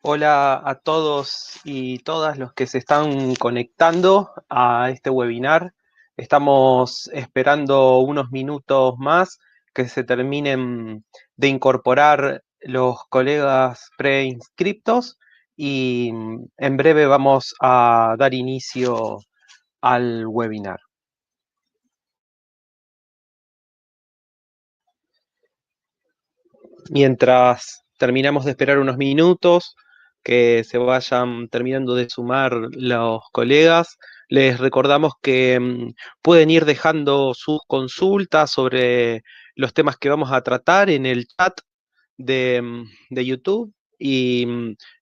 Hola a todos y todas los que se están conectando a este webinar. Estamos esperando unos minutos más que se terminen de incorporar los colegas preinscriptos y en breve vamos a dar inicio al webinar. Mientras terminamos de esperar unos minutos, que se vayan terminando de sumar los colegas, les recordamos que pueden ir dejando sus consultas sobre los temas que vamos a tratar en el chat de YouTube y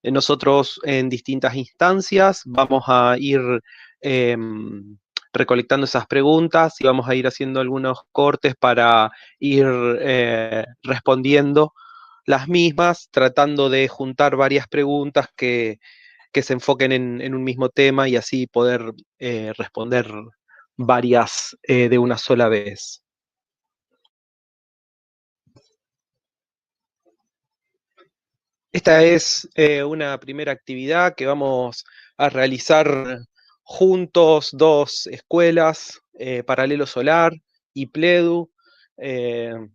nosotros en distintas instancias vamos a ir eh, recolectando esas preguntas y vamos a ir haciendo algunos cortes para ir respondiendo las mismas, tratando de juntar varias preguntas que se enfoquen en un mismo tema y así poder responder varias de una sola vez. Esta es una primera actividad que vamos a realizar juntos, dos escuelas, Paralelo Solar y Pledu.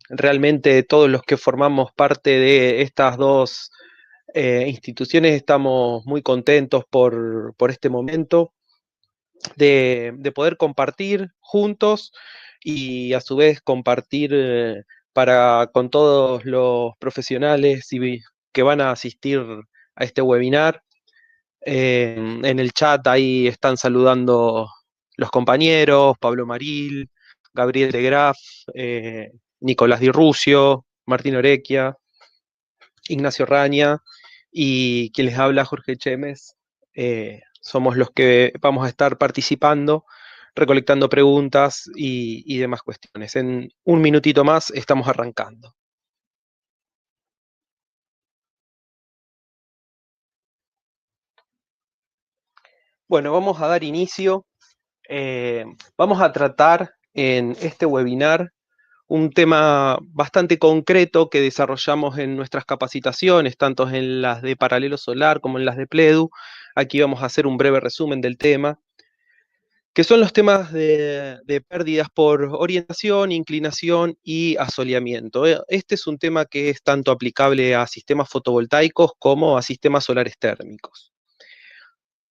Realmente todos los que formamos parte de estas dos instituciones estamos muy contentos por este momento de poder compartir juntos y a su vez compartir con todos los profesionales que van a asistir a este webinar. En el chat ahí están saludando los compañeros, Pablo Maril, Gabriel de Graf, Nicolás Di Rusio, Martín Orequia, Ignacio Raña y quien les habla, Jorge Chemes. Somos los que vamos a estar participando, recolectando preguntas y demás cuestiones. En un minutito más estamos arrancando. Bueno, vamos a dar inicio. Vamos a tratar en este webinar un tema bastante concreto que desarrollamos en nuestras capacitaciones, tanto en las de Paralelo Solar como en las de Pledu. Aquí vamos a hacer un breve resumen del tema, que son los temas de pérdidas por orientación, inclinación y asoleamiento. Este es un tema que es tanto aplicable a sistemas fotovoltaicos como a sistemas solares térmicos.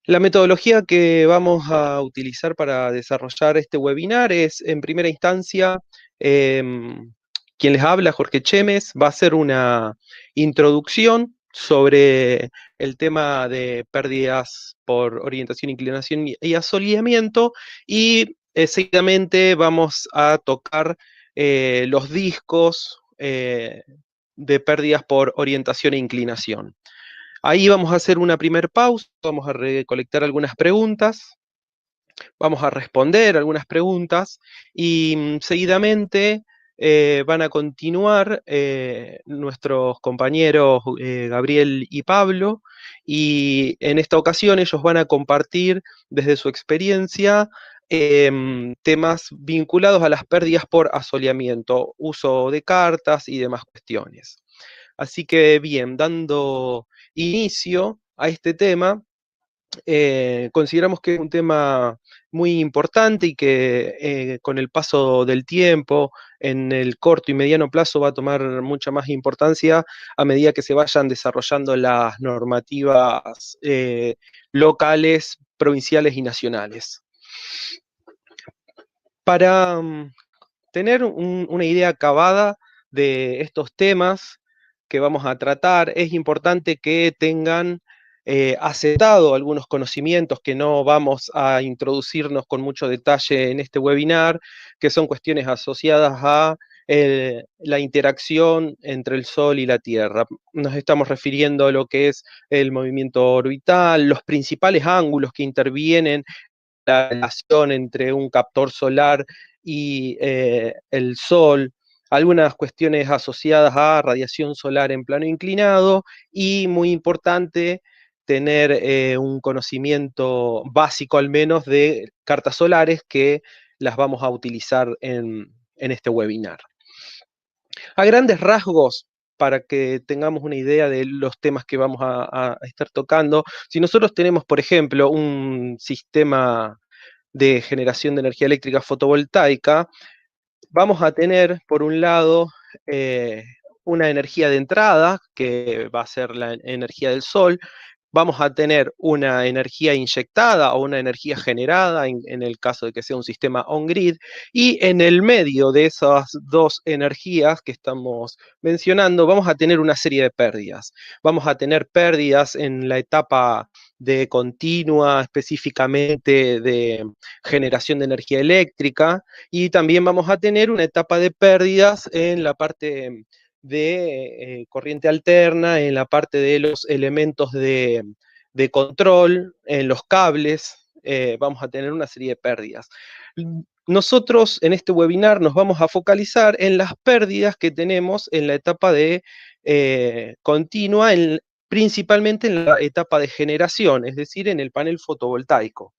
La metodología que vamos a utilizar para desarrollar este webinar es, en primera instancia, quien les habla, Jorge Chemes, va a hacer una introducción sobre el tema de pérdidas por orientación, inclinación y asoleamiento, y seguidamente vamos a tocar los discos de pérdidas por orientación e inclinación. Ahí vamos a hacer una primer pausa, vamos a recolectar algunas preguntas, vamos a responder algunas preguntas y seguidamente van a continuar nuestros compañeros Gabriel y Pablo, y en esta ocasión ellos van a compartir desde su experiencia temas vinculados a las pérdidas por asoleamiento, uso de cartas y demás cuestiones. Así que bien, dando inicio a este tema, consideramos que es un tema muy importante y que con el paso del tiempo, en el corto y mediano plazo, va a tomar mucha más importancia a medida que se vayan desarrollando las normativas locales, provinciales y nacionales. Para tener una idea acabada de estos temas que vamos a tratar, es importante que tengan aceptado algunos conocimientos que no vamos a introducirnos con mucho detalle en este webinar, que son cuestiones asociadas a la interacción entre el Sol y la Tierra. Nos estamos refiriendo a lo que es el movimiento orbital, los principales ángulos que intervienen, la relación entre un captor solar y el Sol, algunas cuestiones asociadas a radiación solar en plano inclinado y, muy importante, tener un conocimiento básico al menos de cartas solares, que las vamos a utilizar en este webinar. A grandes rasgos, para que tengamos una idea de los temas que vamos a estar tocando. Si nosotros tenemos, por ejemplo, un sistema de generación de energía eléctrica fotovoltaica, vamos a tener, por un lado, eh, una energía de entrada, que va a ser la energía del sol. Vamos a tener una energía inyectada o una energía generada, en el caso de que sea un sistema on-grid, y en el medio de esas dos energías que estamos mencionando, vamos a tener una serie de pérdidas. Vamos a tener pérdidas en la etapa de continua, específicamente de generación de energía eléctrica, y también vamos a tener una etapa de pérdidas en la parte de corriente alterna, en la parte de los elementos de control, en los cables, vamos a tener una serie de pérdidas. Nosotros en este webinar nos vamos a focalizar en las pérdidas que tenemos en la etapa de continua, principalmente en la etapa de generación, es decir, en el panel fotovoltaico.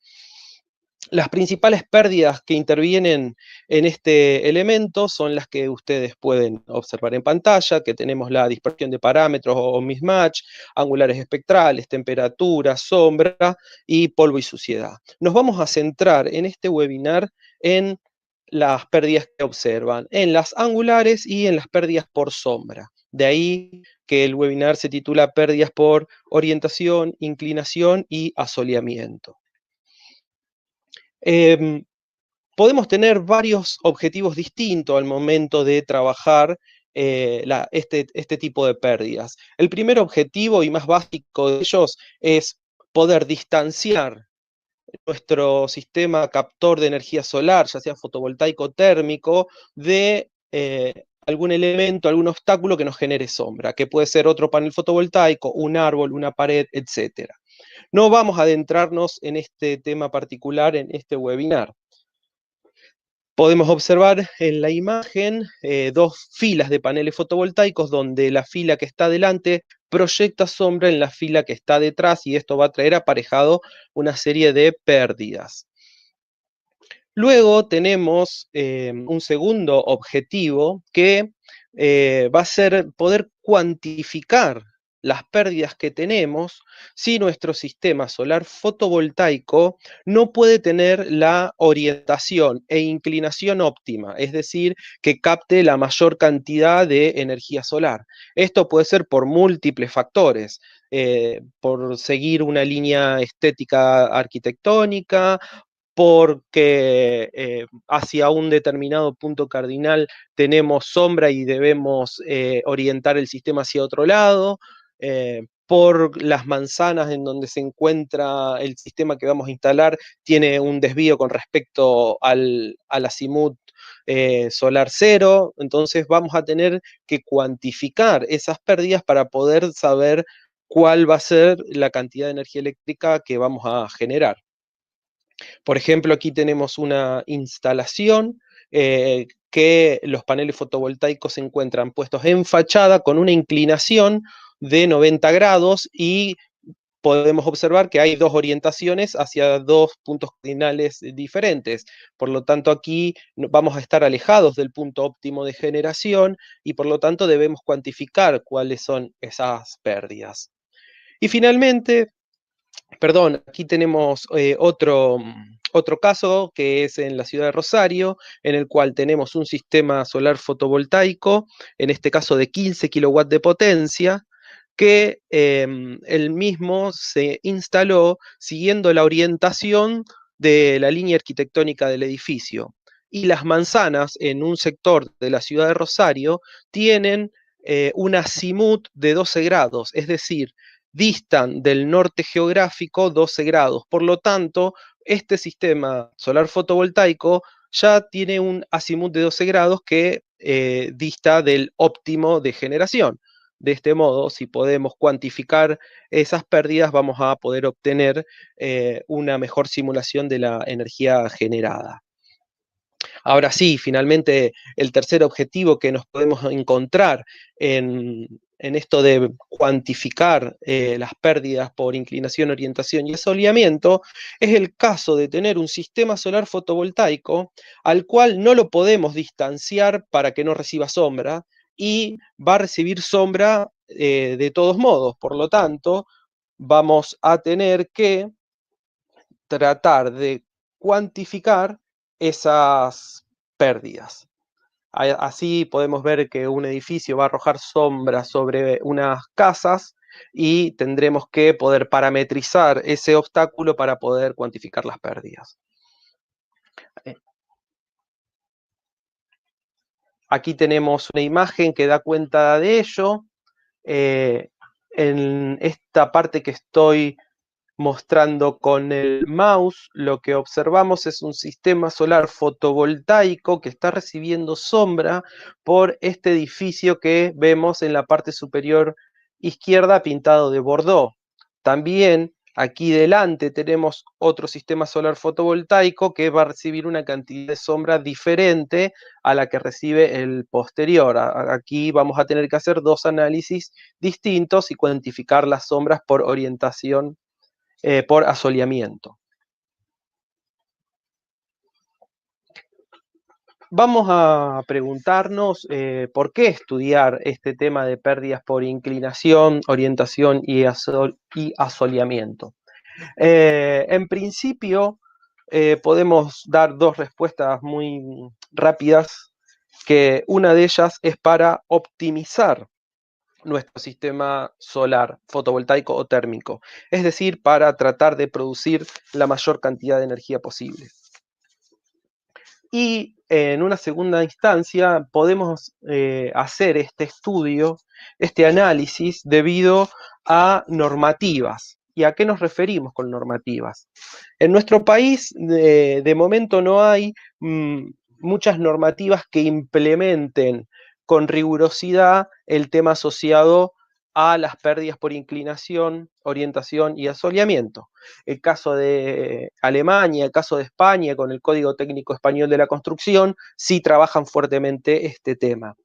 Las principales pérdidas que intervienen en este elemento son las que ustedes pueden observar en pantalla, que tenemos la dispersión de parámetros o mismatch, angulares espectrales, temperatura, sombra y polvo y suciedad. Nos vamos a centrar en este webinar en las pérdidas que observan, en las angulares y en las pérdidas por sombra. De ahí que el webinar se titula Pérdidas por orientación, inclinación y asoleamiento. Podemos tener varios objetivos distintos al momento de trabajar este tipo de pérdidas. El primer objetivo y más básico de ellos es poder distanciar nuestro sistema captor de energía solar, ya sea fotovoltaico o térmico, de algún elemento, algún obstáculo que nos genere sombra, que puede ser otro panel fotovoltaico, un árbol, una pared, etc. No vamos a adentrarnos en este tema particular en este webinar. Podemos observar en la imagen dos filas de paneles fotovoltaicos donde la fila que está delante proyecta sombra en la fila que está detrás, y esto va a traer aparejado una serie de pérdidas. Luego tenemos un segundo objetivo que va a ser poder cuantificar las pérdidas que tenemos si nuestro sistema solar fotovoltaico no puede tener la orientación e inclinación óptima, es decir, que capte la mayor cantidad de energía solar. Esto puede ser por múltiples factores, por seguir una línea estética arquitectónica, porque hacia un determinado punto cardinal tenemos sombra y debemos orientar el sistema hacia otro lado, por las manzanas en donde se encuentra el sistema que vamos a instalar, tiene un desvío con respecto al azimut solar cero, entonces vamos a tener que cuantificar esas pérdidas para poder saber cuál va a ser la cantidad de energía eléctrica que vamos a generar. Por ejemplo, aquí tenemos una instalación que los paneles fotovoltaicos se encuentran puestos en fachada con una inclinación de 90 grados, y podemos observar que hay dos orientaciones hacia dos puntos cardinales diferentes. Por lo tanto, aquí vamos a estar alejados del punto óptimo de generación y por lo tanto debemos cuantificar cuáles son esas pérdidas. Y finalmente, perdón, aquí tenemos otro caso que es en la ciudad de Rosario, en el cual tenemos un sistema solar fotovoltaico, en este caso de 15 kilowatts de potencia, que el mismo se instaló siguiendo la orientación de la línea arquitectónica del edificio. Y las manzanas en un sector de la ciudad de Rosario tienen un azimut de 12 grados, es decir, distan del norte geográfico 12 grados. Por lo tanto, este sistema solar fotovoltaico ya tiene un azimut de 12 grados que dista del óptimo de generación. De este modo, si podemos cuantificar esas pérdidas, vamos a poder obtener una mejor simulación de la energía generada. Ahora sí, finalmente, el tercer objetivo que nos podemos encontrar en esto de cuantificar las pérdidas por inclinación, orientación y asoleamiento, es el caso de tener un sistema solar fotovoltaico al cual no lo podemos distanciar para que no reciba sombra, y va a recibir sombra de todos modos. Por lo tanto, vamos a tener que tratar de cuantificar esas pérdidas. Así podemos ver que un edificio va a arrojar sombra sobre unas casas y tendremos que poder parametrizar ese obstáculo para poder cuantificar las pérdidas. Aquí tenemos una imagen que da cuenta de ello. En esta parte que estoy mostrando con el mouse, lo que observamos es un sistema solar fotovoltaico que está recibiendo sombra por este edificio que vemos en la parte superior izquierda pintado de bordó. También aquí delante tenemos otro sistema solar fotovoltaico que va a recibir una cantidad de sombra diferente a la que recibe el posterior. Aquí vamos a tener que hacer dos análisis distintos y cuantificar las sombras por orientación por asoleamiento. Vamos a preguntarnos por qué estudiar este tema de pérdidas por inclinación, orientación y asoleamiento. En principio, podemos dar dos respuestas muy rápidas, que una de ellas es para optimizar nuestro sistema solar, fotovoltaico o térmico, es decir, para tratar de producir la mayor cantidad de energía posible. Y en una segunda instancia podemos hacer este estudio, este análisis, debido a normativas. ¿Y a qué nos referimos con normativas? En nuestro país, de momento, no hay muchas normativas que implementen con rigurosidad el tema asociado a las pérdidas por inclinación, orientación y asoleamiento. El caso de Alemania, el caso de España, con el Código Técnico Español de la Construcción, sí trabajan fuertemente este tema.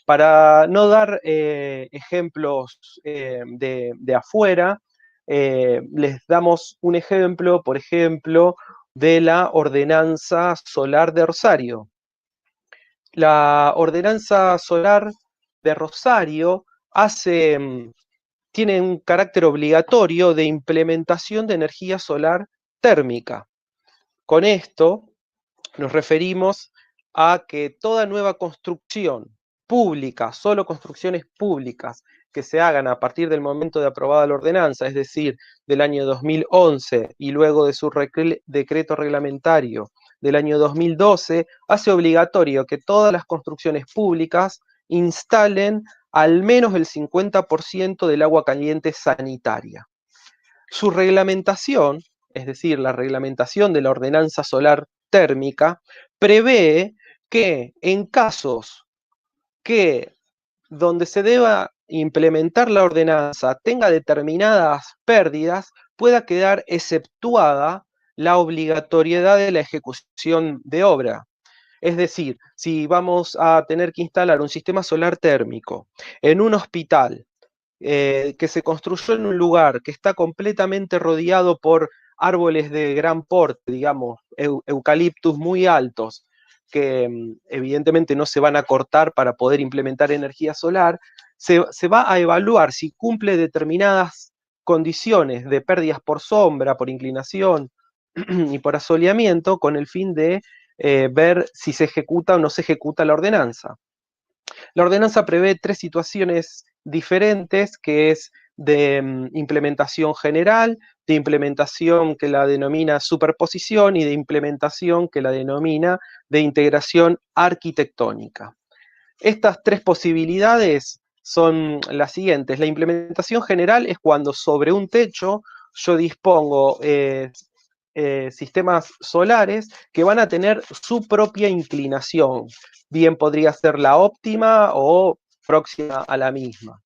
Para no dar ejemplos de afuera, les damos un ejemplo, por ejemplo, de la ordenanza solar de Rosario. La ordenanza solar de Rosario tiene un carácter obligatorio de implementación de energía solar térmica. Con esto nos referimos a que toda nueva construcción pública, solo construcciones públicas que se hagan a partir del momento de aprobada la ordenanza, es decir, del año 2011 y luego de su decreto reglamentario del año 2012, hace obligatorio que todas las construcciones públicas instalen al menos el 50% del agua caliente sanitaria. Su reglamentación, es decir, la reglamentación de la ordenanza solar térmica, prevé que en casos que donde se deba implementar la ordenanza tenga determinadas pérdidas, pueda quedar exceptuada la obligatoriedad de la ejecución de obra. Es decir, si vamos a tener que instalar un sistema solar térmico en un hospital que se construyó en un lugar que está completamente rodeado por árboles de gran porte, digamos, eucaliptus muy altos, que evidentemente no se van a cortar para poder implementar energía solar, se va a evaluar si cumple determinadas condiciones de pérdidas por sombra, por inclinación y por asoleamiento, con el fin de ver si se ejecuta o no se ejecuta la ordenanza. La ordenanza prevé tres situaciones diferentes, que es de implementación general, de implementación que la denomina superposición y de implementación que la denomina de integración arquitectónica. Estas tres posibilidades son las siguientes. La implementación general es cuando sobre un techo yo dispongo sistemas solares que van a tener su propia inclinación. Bien podría ser la óptima o próxima a la misma.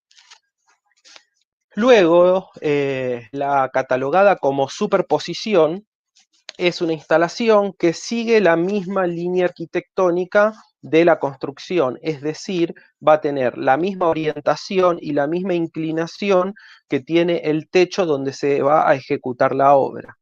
Luego, la catalogada como superposición es una instalación que sigue la misma línea arquitectónica de la construcción, es decir, va a tener la misma orientación y la misma inclinación que tiene el techo donde se va a ejecutar la obra.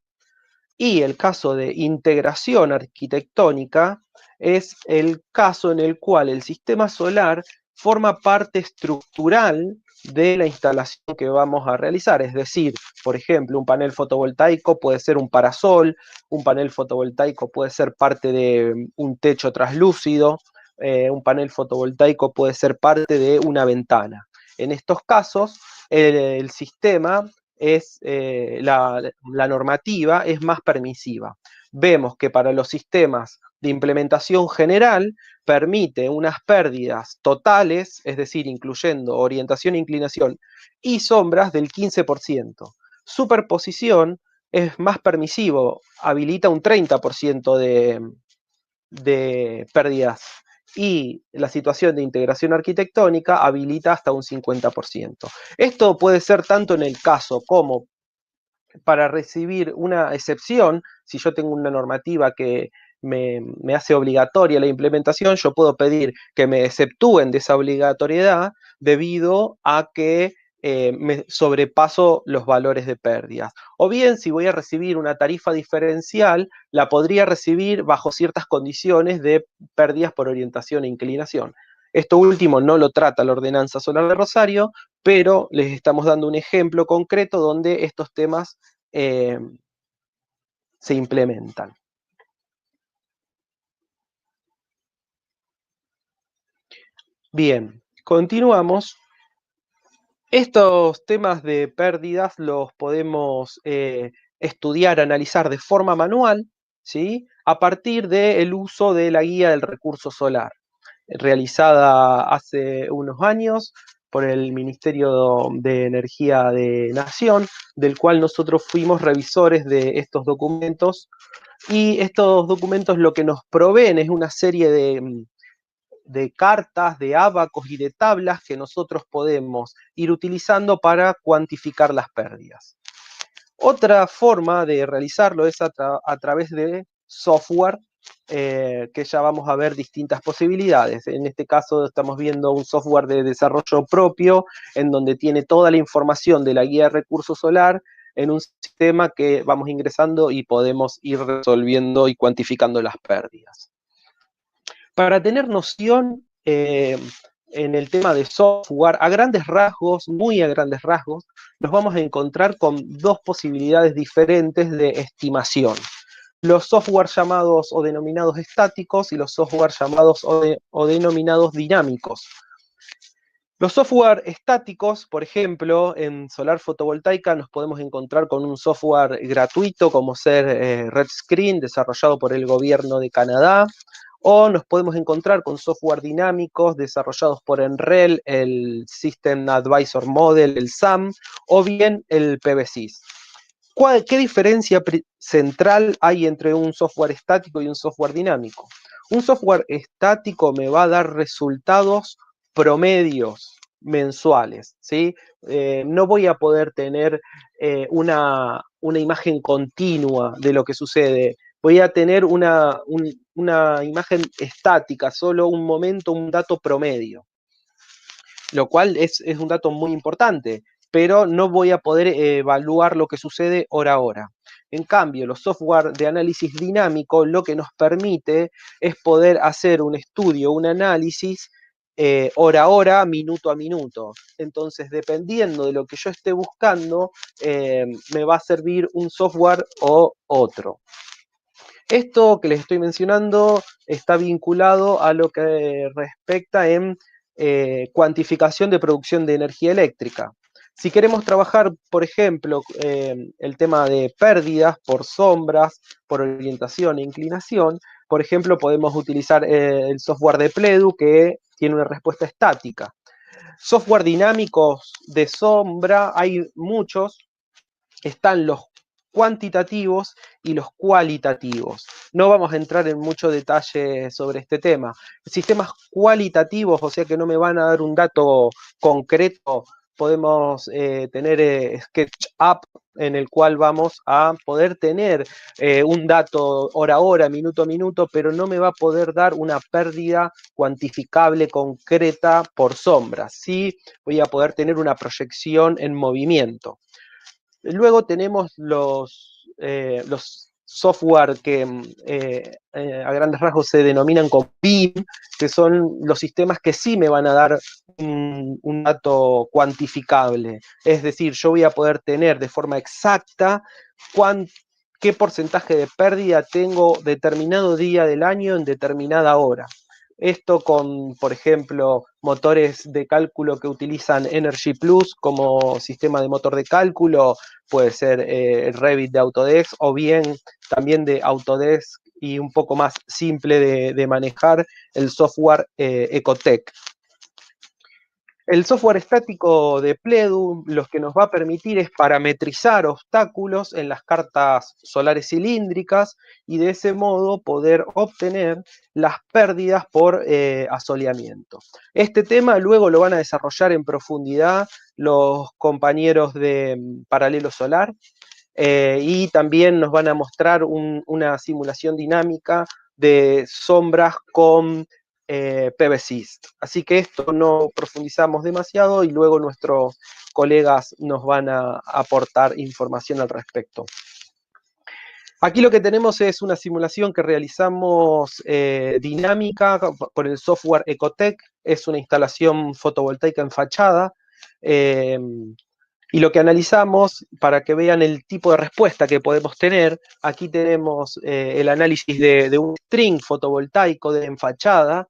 Y el caso de integración arquitectónica es el caso en el cual el sistema solar forma parte estructural de la instalación que vamos a realizar. Es decir, por ejemplo, un panel fotovoltaico puede ser un parasol, un panel fotovoltaico puede ser parte de un techo translúcido, un panel fotovoltaico puede ser parte de una ventana. En estos casos, el sistema es, la normativa es más permisiva. Vemos que para los sistemas de implementación general permite unas pérdidas totales, es decir, incluyendo orientación e inclinación, y sombras del 15%. Superposición es más permisivo, habilita un 30% de pérdidas, y la situación de integración arquitectónica habilita hasta un 50%. Esto puede ser tanto en el caso como para recibir una excepción. Si yo tengo una normativa que me hace obligatoria la implementación, yo puedo pedir que me exceptúen de esa obligatoriedad debido a que me sobrepaso los valores de pérdidas. O bien, si voy a recibir una tarifa diferencial, la podría recibir bajo ciertas condiciones de pérdidas por orientación e inclinación. Esto último no lo trata la Ordenanza Solar de Rosario, pero les estamos dando un ejemplo concreto donde estos temas se implementan. Bien, continuamos. Estos temas de pérdidas los podemos estudiar, analizar de forma manual, ¿sí? A partir del uso de la guía del recurso solar, realizada hace unos años por el Ministerio de Energía de Nación, del cual nosotros fuimos revisores de estos documentos, y estos documentos lo que nos proveen es una serie de cartas, de ábacos y de tablas que nosotros podemos ir utilizando para cuantificar las pérdidas. Otra forma de realizarlo es a través de software, que ya vamos a ver distintas posibilidades. En este caso estamos viendo un software de desarrollo propio, en donde tiene toda la información de la guía de recurso solar en un sistema que vamos ingresando y podemos ir resolviendo y cuantificando las pérdidas. Para tener noción, en el tema de software, a grandes rasgos, muy a grandes rasgos, nos vamos a encontrar con dos posibilidades diferentes de estimación. Los software llamados o denominados estáticos y los software llamados o denominados dinámicos. Los software estáticos, por ejemplo, en solar fotovoltaica nos podemos encontrar con un software gratuito como ser RedScreen, desarrollado por el gobierno de Canadá, o nos podemos encontrar con software dinámicos desarrollados por NREL, el System Advisor Model, el SAM, o bien el PVSys. ¿Qué diferencia central hay entre un software estático y un software dinámico? Un software estático me va a dar resultados promedios mensuales, ¿sí? No voy a poder tener una imagen continua de lo que sucede. Voy a tener una imagen estática, solo un momento, un dato promedio, lo cual es un dato muy importante, pero no voy a poder evaluar lo que sucede hora a hora. En cambio, los software de análisis dinámico lo que nos permite es poder hacer un estudio, un análisis hora a hora, minuto a minuto. Entonces, dependiendo de lo que yo esté buscando, me va a servir un software o otro. Esto que les estoy mencionando está vinculado a lo que respecta en cuantificación de producción de energía eléctrica. Si queremos trabajar, por ejemplo, el tema de pérdidas por sombras, por orientación e inclinación, por ejemplo, podemos utilizar el software de Pledu, que tiene una respuesta estática. Software dinámicos de sombra hay muchos. Están los cuantitativos y los cualitativos. No vamos a entrar en mucho detalle sobre este tema. Sistemas cualitativos, o sea que no me van a dar un dato concreto, podemos tener SketchUp, en el cual vamos a poder tener un dato hora a hora, minuto a minuto, pero no me va a poder dar una pérdida cuantificable concreta por sombras. Sí voy a poder tener una proyección en movimiento. Luego tenemos los software que a grandes rasgos se denominan como BIM, que son los sistemas que sí me van a dar un dato cuantificable. Es decir, yo voy a poder tener de forma exacta qué porcentaje de pérdida tengo determinado día del año en determinada hora. Esto con, por ejemplo, motores de cálculo que utilizan Energy Plus como sistema de motor de cálculo, puede ser Revit de Autodesk o bien también de Autodesk y un poco más simple de manejar el software Ecotec. El software estático de Pledu lo que nos va a permitir es parametrizar obstáculos en las cartas solares cilíndricas y de ese modo poder obtener las pérdidas por asoleamiento. Este tema luego lo van a desarrollar en profundidad los compañeros de Paralelo Solar y también nos van a mostrar una simulación dinámica de sombras con PVSys. Así que esto no profundizamos demasiado y luego nuestros colegas nos van a aportar información al respecto. Aquí lo que tenemos es una simulación que realizamos dinámica con el software Ecotec. Es una instalación fotovoltaica en fachada. Y lo que analizamos, para que vean el tipo de respuesta que podemos tener, aquí tenemos el análisis de un string fotovoltaico en fachada,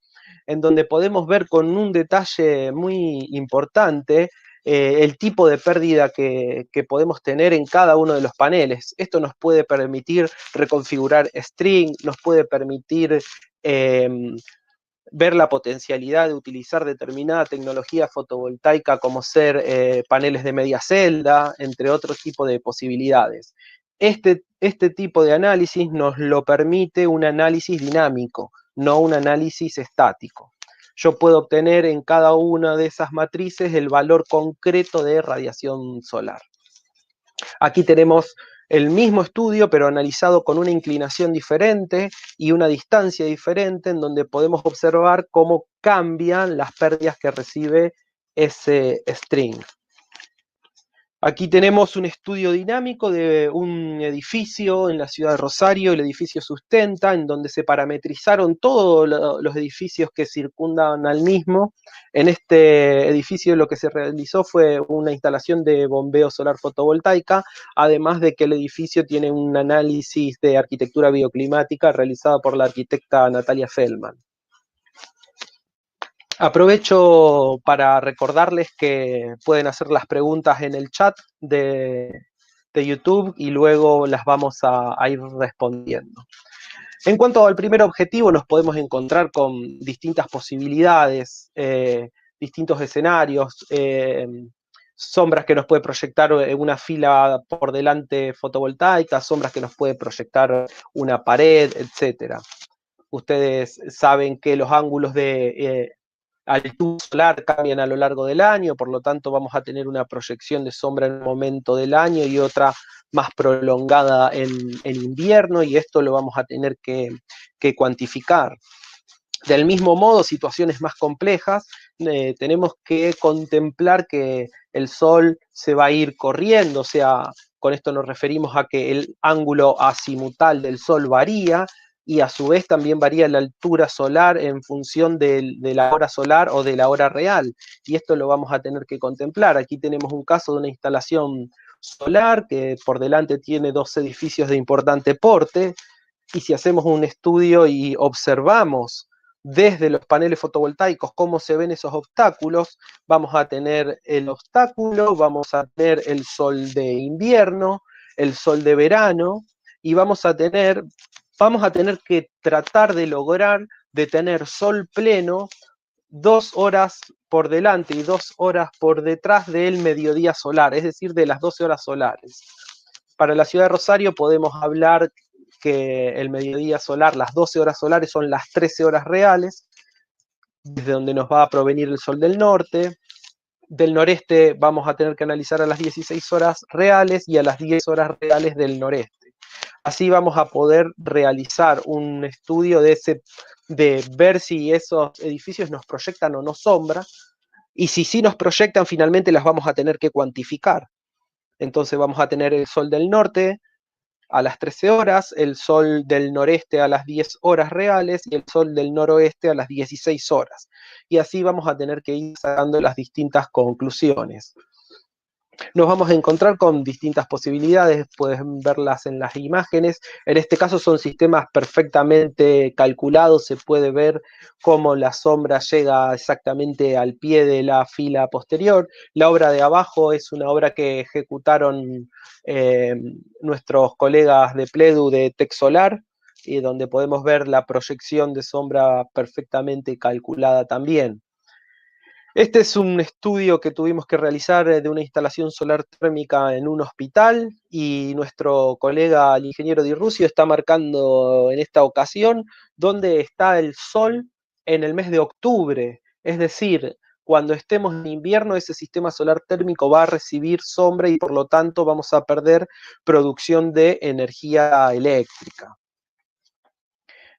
en donde podemos ver con un detalle muy importante el tipo de pérdida que podemos tener en cada uno de los paneles. Esto nos puede permitir reconfigurar string, nos puede permitir ver la potencialidad de utilizar determinada tecnología fotovoltaica como ser paneles de media celda, entre otros tipos de posibilidades. Este tipo de análisis nos lo permite un análisis dinámico, no un análisis estático. Yo puedo obtener en cada una de esas matrices el valor concreto de radiación solar. Aquí tenemos el mismo estudio, pero analizado con una inclinación diferente y una distancia diferente, en donde podemos observar cómo cambian las pérdidas que recibe ese string. Aquí tenemos un estudio dinámico de un edificio en la ciudad de Rosario, el edificio Sustenta, en donde se parametrizaron todos los edificios que circundan al mismo. En este edificio lo que se realizó fue una instalación de bombeo solar fotovoltaica, además de que el edificio tiene un análisis de arquitectura bioclimática realizado por la arquitecta Natalia Feldman. Aprovecho para recordarles que pueden hacer las preguntas en el chat de YouTube y luego las vamos a ir respondiendo. En cuanto al primer objetivo, nos podemos encontrar con distintas posibilidades, distintos escenarios, sombras que nos puede proyectar una fila por delante fotovoltaica, sombras que nos puede proyectar una pared, etc. Ustedes saben que los ángulos de altitud solar cambian a lo largo del año, por lo tanto vamos a tener una proyección de sombra en un momento del año y otra más prolongada en invierno, y esto lo vamos a tener que cuantificar. Del mismo modo, situaciones más complejas, tenemos que contemplar que el Sol se va a ir corriendo, o sea, con esto nos referimos a que el ángulo azimutal del Sol varía, y a su vez también varía la altura solar en función de la hora solar o de la hora real, y esto lo vamos a tener que contemplar. Aquí tenemos un caso de una instalación solar que por delante tiene dos edificios de importante porte, y si hacemos un estudio y observamos desde los paneles fotovoltaicos cómo se ven esos obstáculos, vamos a tener el obstáculo, vamos a tener el sol de invierno, el sol de verano, y vamos a tener que tratar de lograr de tener sol pleno 2 horas por delante y 2 horas por detrás del mediodía solar, es decir, de las 12 horas solares. Para la ciudad de Rosario podemos hablar que el mediodía solar, las 12 horas solares son las 13 horas reales, desde donde nos va a provenir el sol del norte. Del noreste vamos a tener que analizar a las 16 horas reales y a las 10 horas reales del noreste. Así vamos a poder realizar un estudio de ver si esos edificios nos proyectan o no sombra, y si sí nos proyectan, finalmente las vamos a tener que cuantificar. Entonces vamos a tener el sol del norte a las 13 horas, el sol del noreste a las 10 horas reales y el sol del noroeste a las 16 horas. Y así vamos a tener que ir sacando las distintas conclusiones. Nos vamos a encontrar con distintas posibilidades, pueden verlas en las imágenes. En este caso son sistemas perfectamente calculados, se puede ver cómo la sombra llega exactamente al pie de la fila posterior. La obra de abajo es una obra que ejecutaron nuestros colegas de Pledu de Texolar, y donde podemos ver la proyección de sombra perfectamente calculada también. Este es un estudio que tuvimos que realizar de una instalación solar térmica en un hospital, y nuestro colega, el ingeniero Di Rusio, está marcando en esta ocasión dónde está el sol en el mes de octubre. Es decir, cuando estemos en invierno, ese sistema solar térmico va a recibir sombra y por lo tanto vamos a perder producción de energía eléctrica.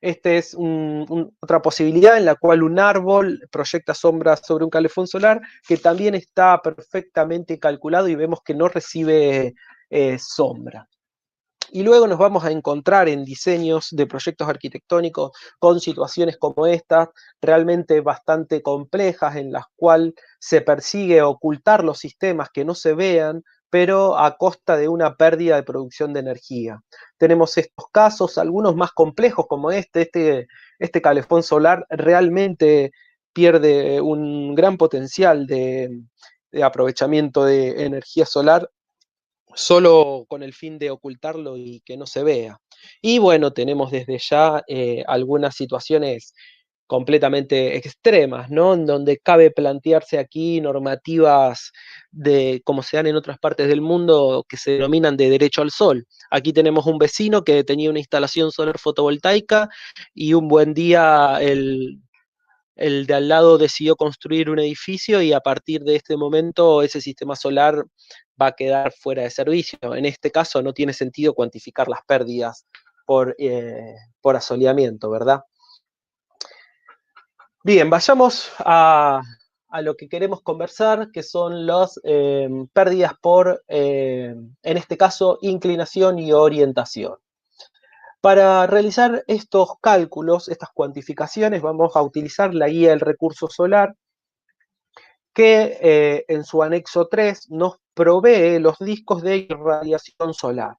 Esta es otra posibilidad en la cual un árbol proyecta sombras sobre un calefón solar que también está perfectamente calculado y vemos que no recibe sombra. Y luego nos vamos a encontrar en diseños de proyectos arquitectónicos con situaciones como estas, realmente bastante complejas, en las cuales se persigue ocultar los sistemas que no se vean, pero a costa de una pérdida de producción de energía. Tenemos estos casos, algunos más complejos como este calefón solar realmente pierde un gran potencial de aprovechamiento de energía solar solo con el fin de ocultarlo y que no se vea. Y bueno, tenemos desde ya algunas situaciones completamente extremas, ¿no? En donde cabe plantearse aquí normativas de, como se dan en otras partes del mundo, que se denominan de derecho al sol. Aquí tenemos un vecino que tenía una instalación solar fotovoltaica y un buen día el de al lado decidió construir un edificio y a partir de este momento ese sistema solar va a quedar fuera de servicio. En este caso no tiene sentido cuantificar las pérdidas por asoleamiento, ¿verdad? Bien, vayamos a lo que queremos conversar, que son las pérdidas por, en este caso, inclinación y orientación. Para realizar estos cálculos, estas cuantificaciones, vamos a utilizar la guía del recurso solar, que en su anexo 3 nos provee los discos de irradiación solar.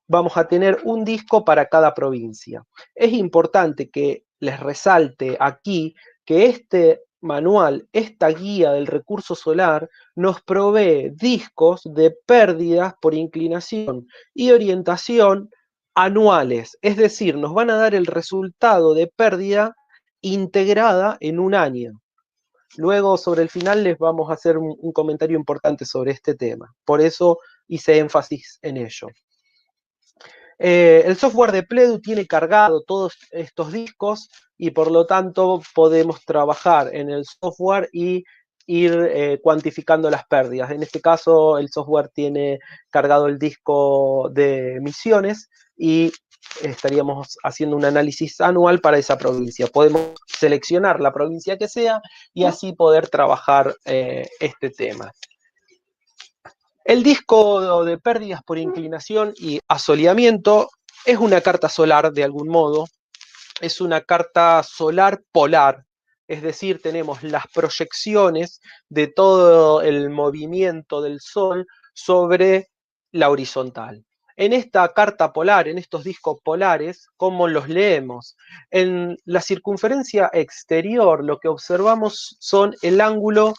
Vamos a tener un disco para cada provincia. Es importante que les resalte aquí que este manual, esta guía del recurso solar, nos provee discos de pérdidas por inclinación y orientación anuales, es decir, nos van a dar el resultado de pérdida integrada en un año. Luego, sobre el final, les vamos a hacer un comentario importante sobre este tema. Por eso hice énfasis en ello. El software de Pledu tiene cargado todos estos discos y por lo tanto podemos trabajar en el software y ir cuantificando las pérdidas. En este caso, el software tiene cargado el disco de emisiones y estaríamos haciendo un análisis anual para esa provincia. Podemos seleccionar la provincia que sea y así poder trabajar este tema. El disco de pérdidas por inclinación y asoleamiento es una carta solar de algún modo, es una carta solar polar, es decir, tenemos las proyecciones de todo el movimiento del Sol sobre la horizontal. En esta carta polar, en estos discos polares, ¿cómo los leemos? En la circunferencia exterior lo que observamos son el ángulo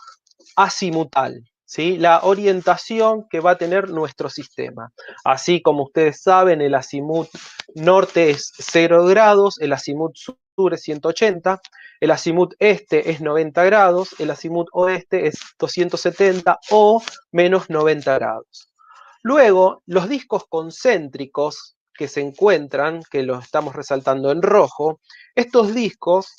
azimutal, ¿sí? La orientación que va a tener nuestro sistema. Así como ustedes saben, el azimut norte es 0 grados, el azimut sur es 180, el azimut este es 90 grados, el azimut oeste es 270 o menos 90 grados. Luego, los discos concéntricos que se encuentran, que los estamos resaltando en rojo, estos discos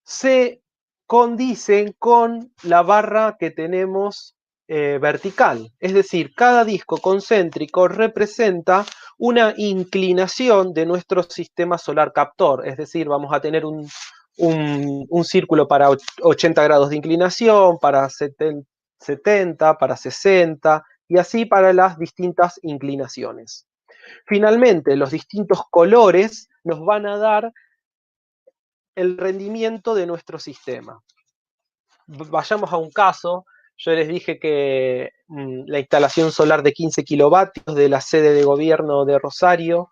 se condicen con la barra que tenemos vertical. Es decir, cada disco concéntrico representa una inclinación de nuestro sistema solar captor. Es decir, vamos a tener un círculo para 80 grados de inclinación, para 70, para 60, y así para las distintas inclinaciones. Finalmente, los distintos colores nos van a dar el rendimiento de nuestro sistema. Vayamos a un caso. Yo les dije que la instalación solar de 15 kilovatios de la sede de gobierno de Rosario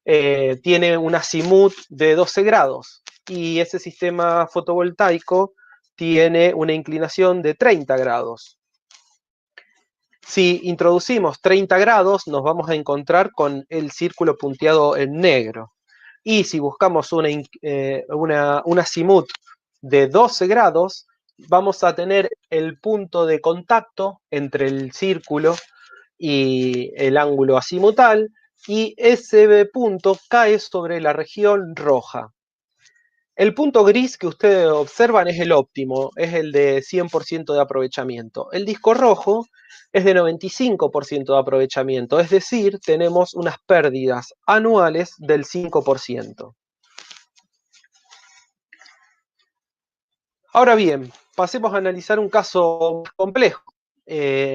tiene un azimut de 12 grados y ese sistema fotovoltaico tiene una inclinación de 30 grados. Si introducimos 30 grados, nos vamos a encontrar con el círculo punteado en negro. Y si buscamos un azimut de 12 grados, vamos a tener el punto de contacto entre el círculo y el ángulo azimutal, y ese punto cae sobre la región roja. El punto gris que ustedes observan es el óptimo, es el de 100% de aprovechamiento. El disco rojo es de 95% de aprovechamiento, es decir, tenemos unas pérdidas anuales del 5%. Ahora bien, pasemos a analizar un caso complejo.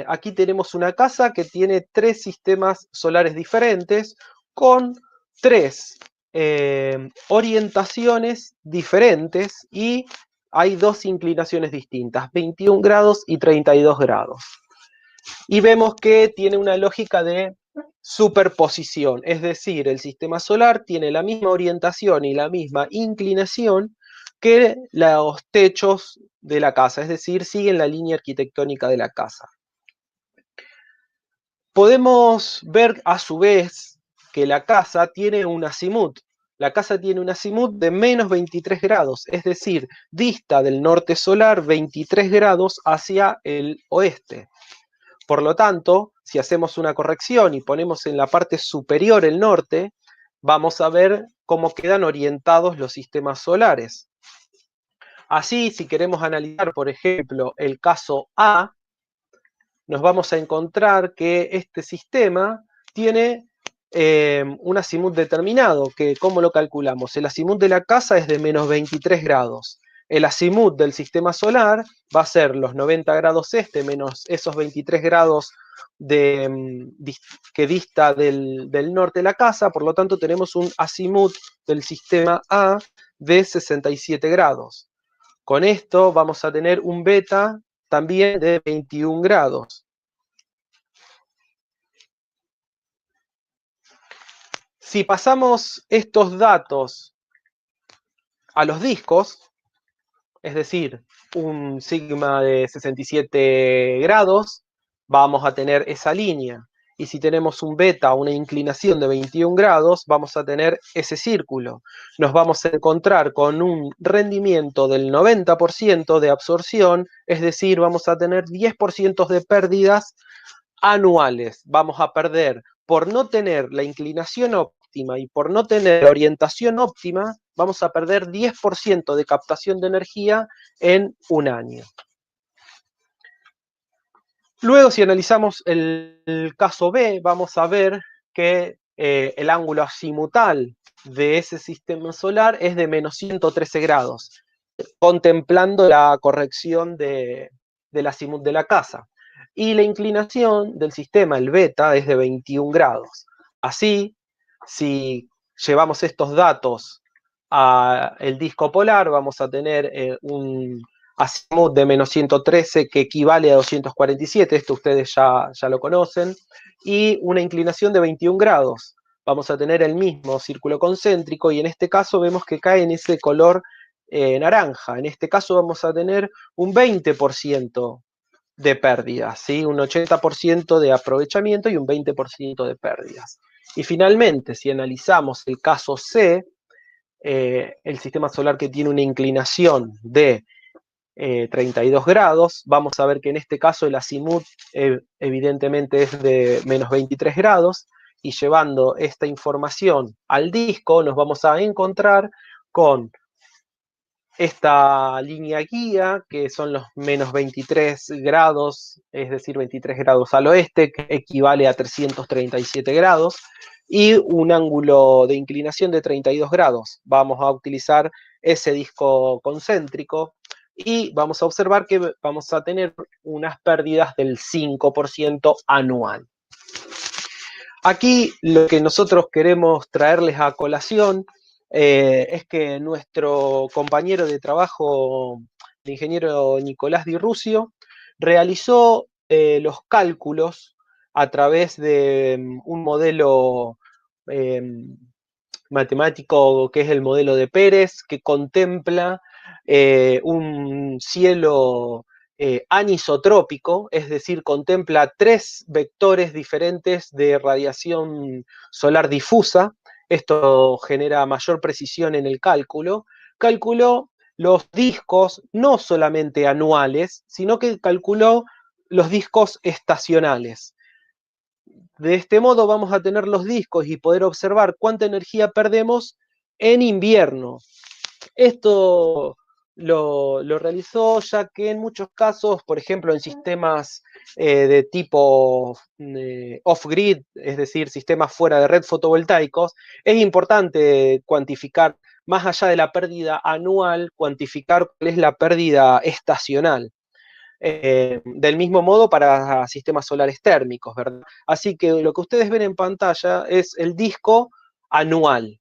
Aquí tenemos una casa que tiene 3 sistemas solares diferentes con 3 orientaciones diferentes y hay 2 inclinaciones distintas, 21 grados y 32 grados. Y vemos que tiene una lógica de superposición, es decir, el sistema solar tiene la misma orientación y la misma inclinación que los techos de la casa, es decir, siguen la línea arquitectónica de la casa. Podemos ver a su vez que la casa tiene un azimut. La casa tiene un azimut de menos 23 grados, es decir, dista del norte solar 23 grados hacia el oeste. Por lo tanto, si hacemos una corrección y ponemos en la parte superior el norte, vamos a ver cómo quedan orientados los sistemas solares. Así, si queremos analizar, por ejemplo, el caso A, nos vamos a encontrar que este sistema tiene un azimut determinado, que ¿cómo lo calculamos? El azimut de la casa es de menos 23 grados. El azimut del sistema solar va a ser los 90 grados este menos esos 23 grados que dista del norte de la casa, por lo tanto tenemos un azimut del sistema A de 67 grados. Con esto vamos a tener un beta también de 21 grados. Si pasamos estos datos a los discos, es decir, un sigma de 67 grados, vamos a tener esa línea. Y si tenemos un beta, una inclinación de 21 grados, vamos a tener ese círculo. Nos vamos a encontrar con un rendimiento del 90% de absorción, es decir, vamos a tener 10% de pérdidas anuales. Vamos a perder por no tener la inclinación óptima y por no tener la orientación óptima, vamos a perder 10% de captación de energía en un año. Luego, si analizamos el caso B, vamos a ver que el ángulo azimutal de ese sistema solar es de menos 113 grados, contemplando la corrección del azimut de la casa. Y la inclinación del sistema, el beta, es de 21 grados. Así, si llevamos estos datos al disco polar, vamos a tener un azimut de menos 113 que equivale a 247, esto ustedes ya lo conocen, y una inclinación de 21 grados. Vamos a tener el mismo círculo concéntrico y en este caso vemos que cae en ese color naranja. En este caso vamos a tener un 20% de pérdidas, ¿sí? Un 80% de aprovechamiento y un 20% de pérdidas. Y finalmente, si analizamos el caso C, el sistema solar que tiene una inclinación de 32 grados, vamos a ver que en este caso el azimut evidentemente es de menos 23 grados, y llevando esta información al disco nos vamos a encontrar con esta línea guía, que son los menos 23 grados, es decir, 23 grados al oeste, que equivale a 337 grados, y un ángulo de inclinación de 32 grados. Vamos a utilizar ese disco concéntrico y vamos a observar que vamos a tener unas pérdidas del 5% anual. Aquí lo que nosotros queremos traerles a colación es que nuestro compañero de trabajo, el ingeniero Nicolás Di Rusio, realizó los cálculos a través de un modelo eh, matemático que es el modelo de Pérez, que contempla un cielo anisotrópico, es decir, contempla 3 vectores diferentes de radiación solar difusa. Esto genera mayor precisión en el cálculo. Calculó los discos no solamente anuales, sino que calculó los discos estacionales. De este modo vamos a tener los discos y poder observar cuánta energía perdemos en invierno. Esto lo realizó ya que en muchos casos, por ejemplo, en sistemas de tipo off-grid, es decir, sistemas fuera de red fotovoltaicos, es importante cuantificar, más allá de la pérdida anual, cuantificar cuál es la pérdida estacional. Del mismo modo para sistemas solares térmicos, ¿verdad? Así que lo que ustedes ven en pantalla es el disco anual.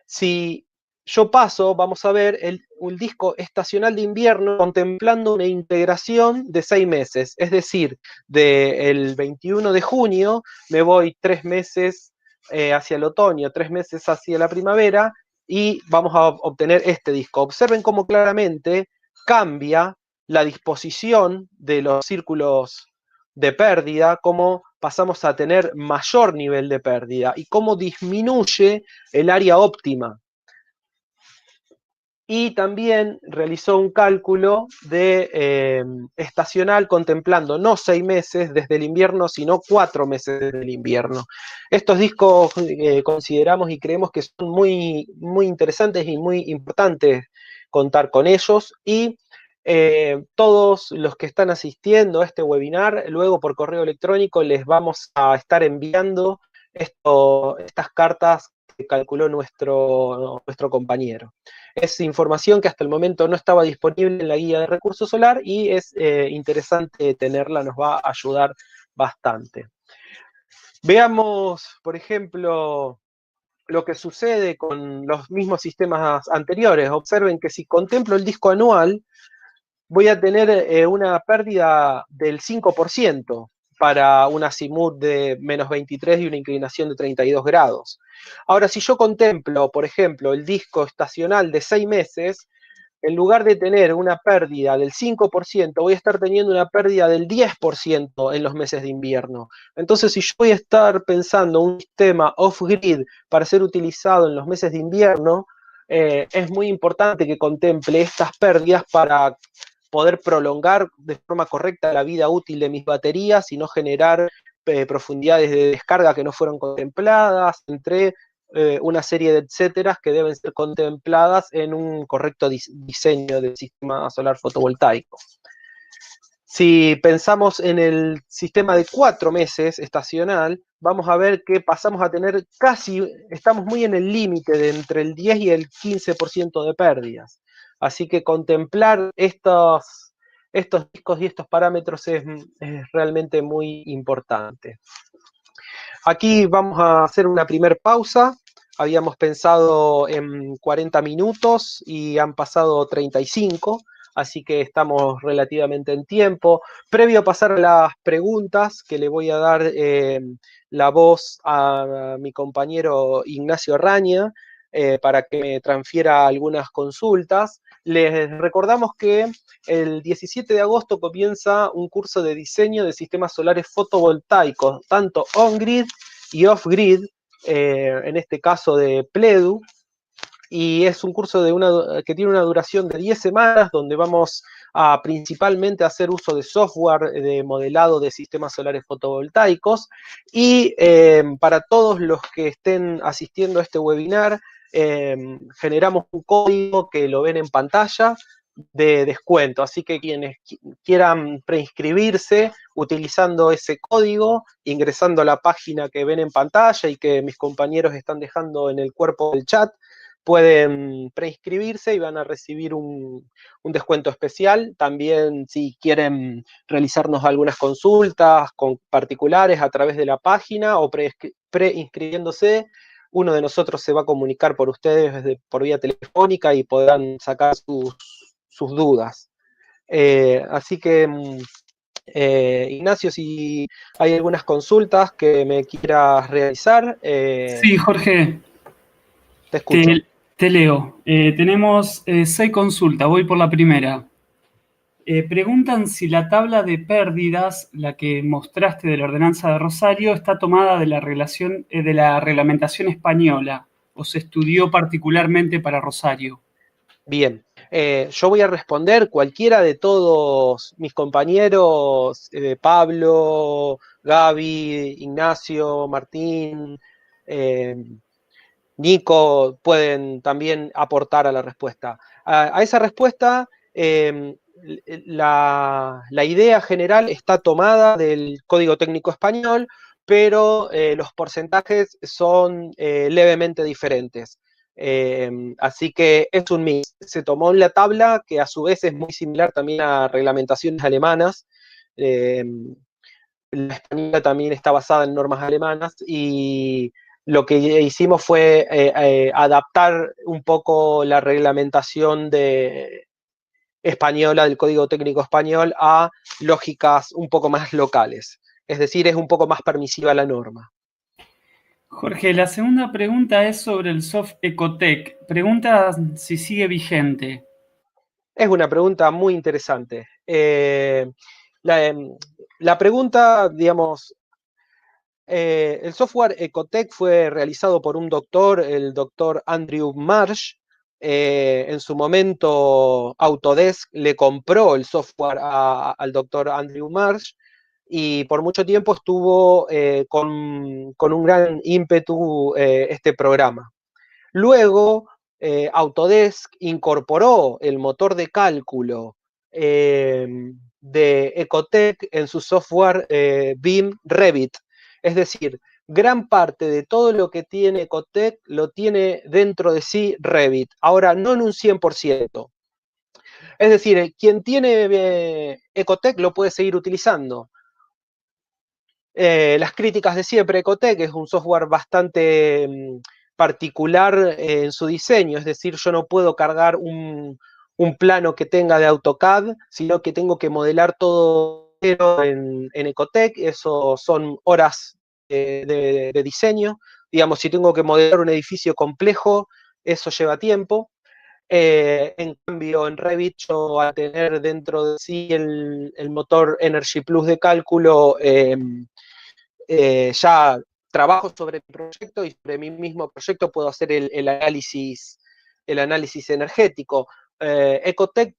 Si yo paso, vamos a ver un disco estacional de invierno contemplando una integración de 6 meses, es decir, del 21 de junio me voy 3 meses hacia el otoño, 3 meses hacia la primavera y vamos a obtener este disco. Observen cómo claramente cambia la disposición de los círculos de pérdida, cómo pasamos a tener mayor nivel de pérdida y cómo disminuye el área óptima. Y también realizó un cálculo de estacional contemplando no 6 meses desde el invierno, sino 4 meses desde el invierno. Estos discos consideramos y creemos que son muy, muy interesantes y muy importantes contar con ellos y todos los que están asistiendo a este webinar, luego por correo electrónico les vamos a estar enviando estas cartas que calculó nuestro compañero. Es información que hasta el momento no estaba disponible en la guía de recurso solar y es interesante tenerla, nos va a ayudar bastante. Veamos, por ejemplo, lo que sucede con los mismos sistemas anteriores. Observen que si contemplo el disco anual, voy a tener una pérdida del 5% para un azimut de menos 23 y una inclinación de 32 grados. Ahora, si yo contemplo, por ejemplo, el disco estacional de 6 meses, en lugar de tener una pérdida del 5%, voy a estar teniendo una pérdida del 10% en los meses de invierno. Entonces, si yo voy a estar pensando un sistema off-grid para ser utilizado en los meses de invierno, es muy importante que contemple estas pérdidas para poder prolongar de forma correcta la vida útil de mis baterías y no generar profundidades de descarga que no fueron contempladas, entre una serie de etcéteras que deben ser contempladas en un correcto diseño del sistema solar fotovoltaico. Si pensamos en el sistema de 4 meses estacional, vamos a ver que pasamos a tener estamos muy en el límite de entre el 10 y el 15% de pérdidas. Así que contemplar estos discos y estos parámetros es realmente muy importante. Aquí vamos a hacer una primer pausa. Habíamos pensado en 40 minutos y han pasado 35, así que estamos relativamente en tiempo. Previo a pasar a las preguntas, que le voy a dar la voz a mi compañero Ignacio Raña para que me transfiera algunas consultas. Les recordamos que el 17 de agosto comienza un curso de diseño de sistemas solares fotovoltaicos, tanto on-grid y off-grid, en este caso de Pledu, y es un curso que tiene una duración de 10 semanas, donde vamos a principalmente hacer uso de software de modelado de sistemas solares fotovoltaicos, y para todos los que estén asistiendo a este webinar, generamos un código que lo ven en pantalla, de descuento, así que quienes quieran preinscribirse utilizando ese código, ingresando a la página que ven en pantalla y que mis compañeros están dejando en el cuerpo del chat, pueden preinscribirse y van a recibir un descuento especial. También si quieren realizarnos algunas consultas con particulares a través de la página o preinscribiéndose. Uno de nosotros se va a comunicar por ustedes por vía telefónica y podrán sacar sus dudas. Así que, Ignacio, si hay algunas consultas que me quieras realizar, Sí, Jorge, te escucho. te leo. Tenemos 6 consultas, voy por la primera. Preguntan si la tabla de pérdidas, la que mostraste de la ordenanza de Rosario, está tomada de de la reglamentación española o se estudió particularmente para Rosario. Bien, yo voy a responder. Cualquiera de todos mis compañeros, Pablo, Gaby, Ignacio, Martín, eh, Nico, pueden también aportar a la respuesta. A esa respuesta, la idea general está tomada del Código Técnico Español, pero los porcentajes son levemente diferentes. Así que es un mix. Se tomó la tabla, que a su vez es muy similar también a reglamentaciones alemanas. La española también está basada en normas alemanas, y lo que hicimos fue adaptar un poco la reglamentación española del Código Técnico Español a lógicas un poco más locales. Es decir, es un poco más permisiva la norma. Jorge, la segunda pregunta es sobre el soft Ecotec. Pregunta si sigue vigente. Es una pregunta muy interesante. La, la pregunta, digamos, el software Ecotec fue realizado por un doctor, el doctor Andrew Marsh. En su momento, Autodesk le compró el software al doctor Andrew Marsh, y por mucho tiempo estuvo con un gran ímpetu este programa. Luego, Autodesk incorporó el motor de cálculo de Ecotec en su software BIM Revit. Es decir, gran parte de todo lo que tiene Ecotec lo tiene dentro de sí Revit. Ahora, no en un 100%. Es decir, quien tiene Ecotec lo puede seguir utilizando. Las críticas de siempre, Ecotec es un software bastante particular en su diseño. Es decir, yo no puedo cargar un plano que tenga de AutoCAD, sino que tengo que modelar todo en Ecotec. Eso son horas de diseño. Digamos, si tengo que modelar un edificio complejo, eso lleva tiempo. En cambio, en Revit, yo al tener dentro de sí el motor Energy Plus de cálculo, ya trabajo sobre el proyecto, y sobre mi mismo proyecto puedo hacer el análisis energético. Ecotec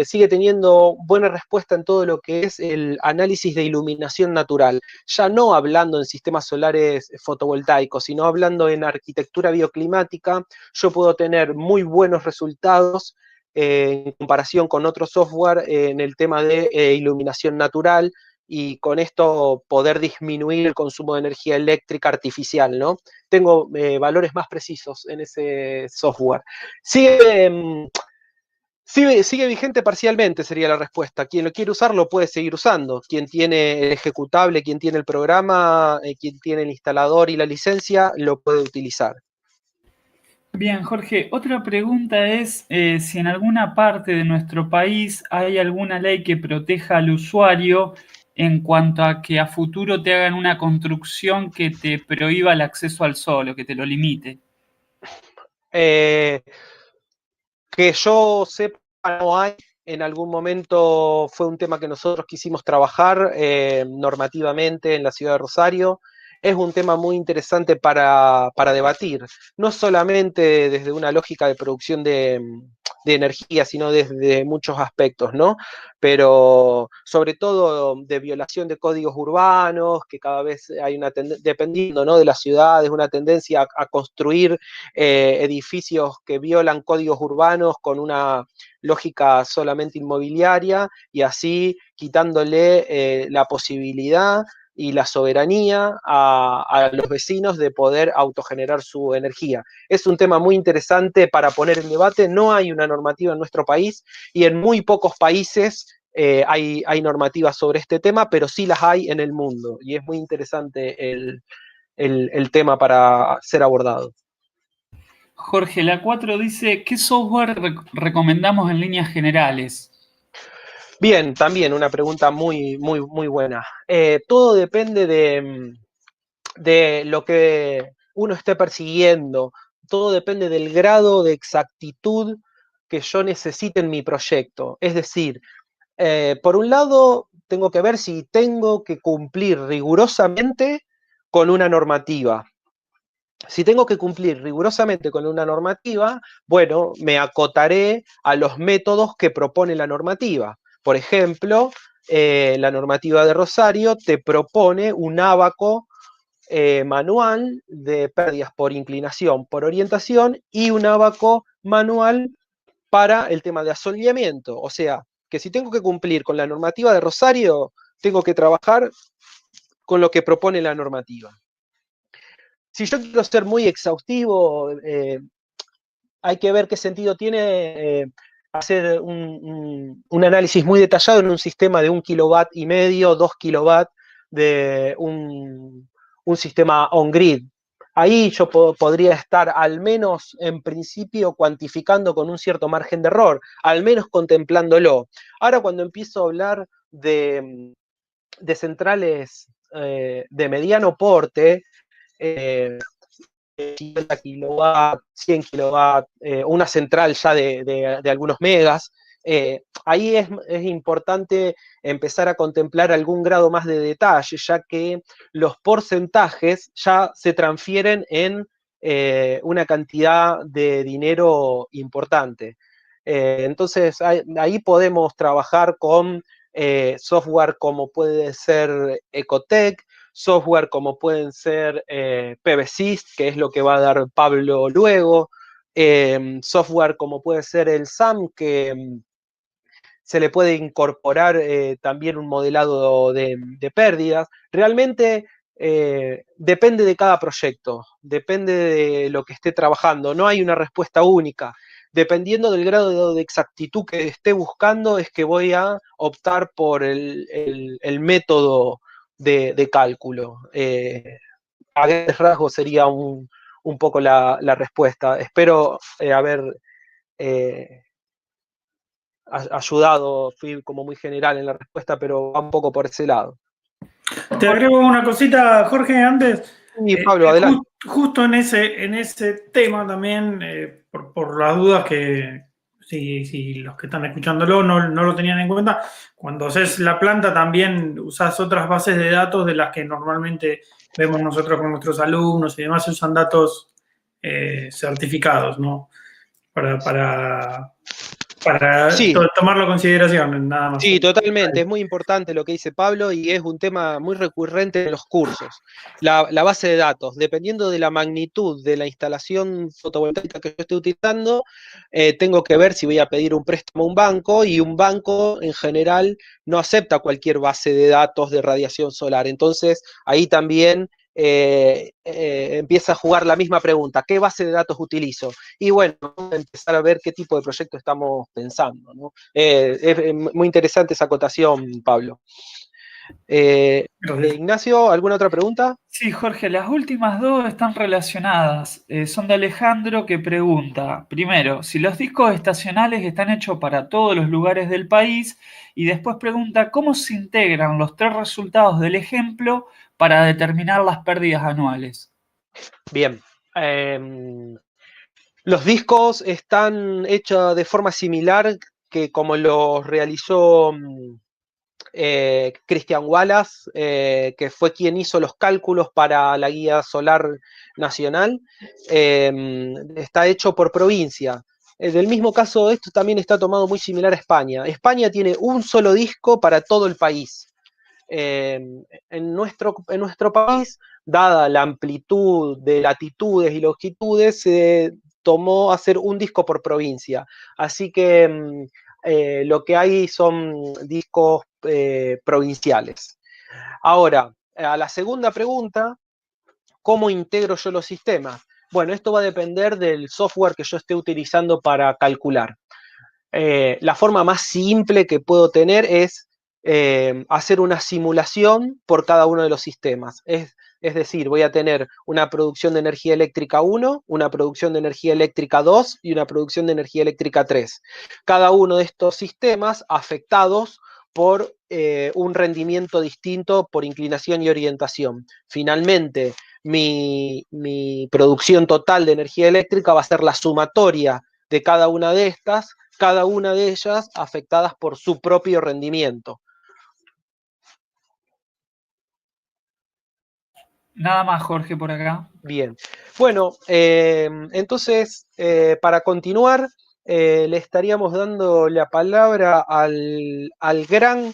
sigue teniendo buena respuesta en todo lo que es el análisis de iluminación natural, ya no hablando en sistemas solares fotovoltaicos, sino hablando en arquitectura bioclimática. Yo puedo tener muy buenos resultados en comparación con otro software en el tema de iluminación natural, y con esto poder disminuir el consumo de energía eléctrica artificial, ¿no? Tengo valores más precisos en ese software. Sigue vigente parcialmente, sería la respuesta. Quien lo quiere usar lo puede seguir usando. Quien tiene el ejecutable, quien tiene el programa, quien tiene el instalador y la licencia, lo puede utilizar. Bien, Jorge, otra pregunta es si en alguna parte de nuestro país hay alguna ley que proteja al usuario en cuanto a que a futuro te hagan una construcción que te prohíba el acceso al sol o que te lo limite. Eh, que yo sepa, no hay. En algún momento fue un tema que nosotros quisimos trabajar normativamente en la ciudad de Rosario. Es un tema muy interesante para debatir, no solamente desde una lógica de producción de energía, sino desde muchos aspectos, ¿no? Pero sobre todo de violación de códigos urbanos, que cada vez hay una tendencia, dependiendo, ¿no?, de las ciudades, una tendencia a construir edificios que violan códigos urbanos con una lógica solamente inmobiliaria, y así quitándole la posibilidad y la soberanía a los vecinos de poder autogenerar su energía. Es un tema muy interesante para poner en debate. No hay una normativa en nuestro país, y en muy pocos países hay normativas sobre este tema, pero sí las hay en el mundo, y es muy interesante el tema para ser abordado. Jorge, la 4 dice, ¿qué software recomendamos en líneas generales? Bien, también una pregunta muy, muy, muy buena. Todo depende de lo que uno esté persiguiendo, todo depende del grado de exactitud que yo necesite en mi proyecto. Es decir, por un lado, tengo que ver si tengo que cumplir rigurosamente con una normativa. Si tengo que cumplir rigurosamente con una normativa, bueno, me acotaré a los métodos que propone la normativa. Por ejemplo, la normativa de Rosario te propone un ábaco manual de pérdidas por inclinación, por orientación, y un ábaco manual para el tema de asoleamiento. O sea, que si tengo que cumplir con la normativa de Rosario, tengo que trabajar con lo que propone la normativa. Si yo quiero ser muy exhaustivo, hay que ver qué sentido tiene hacer un análisis muy detallado en un sistema de 1,5 kW, 2 kW, de un sistema on-grid. Ahí yo podría estar al menos en principio cuantificando con un cierto margen de error, al menos contemplándolo. Ahora cuando empiezo a hablar de centrales de mediano porte, 50 kilowatts, 100 kilowatts, una central ya de algunos megas, ahí es importante empezar a contemplar algún grado más de detalle, ya que los porcentajes ya se transfieren en una cantidad de dinero importante. Entonces ahí podemos trabajar con software como puede ser Ecotec, software como pueden ser PBSys, que es lo que va a dar Pablo luego, software como puede ser el SAM, que se le puede incorporar también un modelado de pérdidas. Realmente depende de cada proyecto, depende de lo que esté trabajando, no hay una respuesta única. Dependiendo del grado de exactitud que esté buscando, es que voy a optar por el método de cálculo. A grandes rasgos sería un poco la respuesta. Espero haber eh, ayudado, fui como muy general en la respuesta, pero va un poco por ese lado. Te agrego una cosita, Jorge, antes. Y Pablo, adelante. Justo en ese tema también, por las dudas que si los que están escuchándolo no lo tenían en cuenta, cuando haces la planta también usás otras bases de datos de las que normalmente vemos nosotros con nuestros alumnos y demás, se usan datos certificados, ¿no? Para Sí, tomarlo en consideración, nada más. sí, totalmente. Es muy importante lo que dice Pablo y es un tema muy recurrente en los cursos. La base de datos, dependiendo de la magnitud de la instalación fotovoltaica que yo esté utilizando, tengo que ver si voy a pedir un préstamo a un banco, y un banco en general no acepta cualquier base de datos de radiación solar. Entonces, ahí también empieza a jugar la misma pregunta: ¿qué base de datos utilizo? Y bueno, vamos a empezar a ver qué tipo de proyecto estamos pensando, ¿no? Es muy interesante esa acotación, Pablo. Ignacio, ¿alguna otra pregunta? Sí, Jorge, las últimas dos están relacionadas. Son de Alejandro, que pregunta, primero, si los discos estacionales están hechos para todos los lugares del país, y después pregunta cómo se integran los tres resultados del ejemplo para determinar las pérdidas anuales. Bien. Los discos están hechos de forma similar que como los realizó Christian Wallace, que fue quien hizo los cálculos para la guía solar nacional. Está hecho por provincia. Del mismo caso, esto también está tomado muy similar a España. España tiene un solo disco para todo el país. En nuestro país, dada la amplitud de latitudes y longitudes, se tomó hacer un disco por provincia. Así que lo que hay son discos provinciales. Ahora, a la segunda pregunta: ¿cómo integro yo los sistemas? Bueno, esto va a depender del software que yo esté utilizando para calcular. La forma más simple que puedo tener es hacer una simulación por cada uno de los sistemas. Es decir, voy a tener una producción de energía eléctrica 1, una producción de energía eléctrica 2 y una producción de energía eléctrica 3. Cada uno de estos sistemas afectados por un rendimiento distinto por inclinación y orientación. Finalmente, mi producción total de energía eléctrica va a ser la sumatoria de cada una de ellas afectadas por su propio rendimiento. Nada más, Jorge, por acá. Bien. Bueno, entonces, para continuar, le estaríamos dando la palabra al gran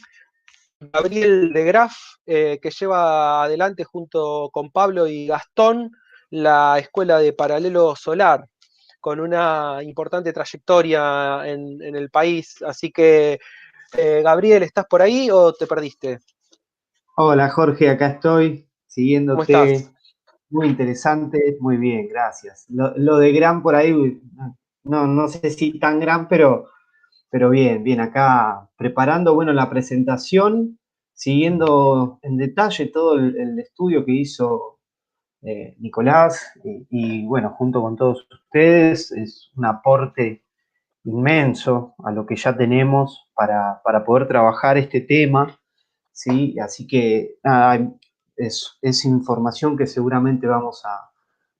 Gabriel de Graaf, que lleva adelante junto con Pablo y Gastón la Escuela de Paralelo Solar, con una importante trayectoria en el país. Así que, Gabriel, ¿estás por ahí o te perdiste? Hola Jorge, acá estoy ¿Cómo estás? siguiéndote. Muy interesante, muy bien, gracias. Lo de gran por ahí, no sé si tan gran, pero bien, bien, acá preparando, bueno, la presentación, siguiendo en detalle todo el estudio que hizo Nicolás bueno, junto con todos ustedes, es un aporte inmenso a lo que ya tenemos para poder trabajar este tema, ¿sí? Así que nada, es información que seguramente